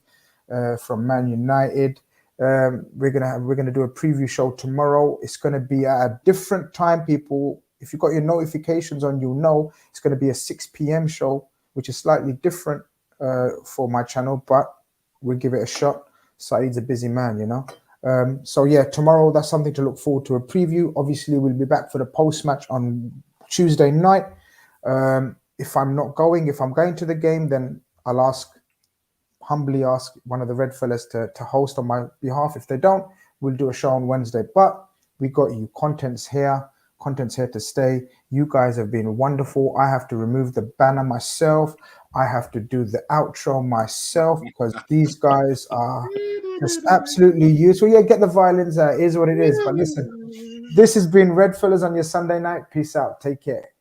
from Man United. We're gonna do a preview show tomorrow. It's gonna be at a different time, people. If you've got your notifications on, you'll know it's gonna be a 6 p.m. show, which is slightly different for my channel, but we'll give it a shot. Saeed's a busy man, So yeah, tomorrow, that's something to look forward to, a preview. Obviously, we'll be back for the post-match on Tuesday night. If I'm going to the game, then I'll humbly ask one of the REDFELLAS to host on my behalf. If they don't, we'll do a show on Wednesday. But we got you. Content's here to stay. You guys have been wonderful. I have to remove the banner myself. I have to do the outro myself because these guys are just absolutely useful. Yeah, get the violins out. It is what it is. But listen, This has been Red Fellas on your Sunday night. Peace out. Take care.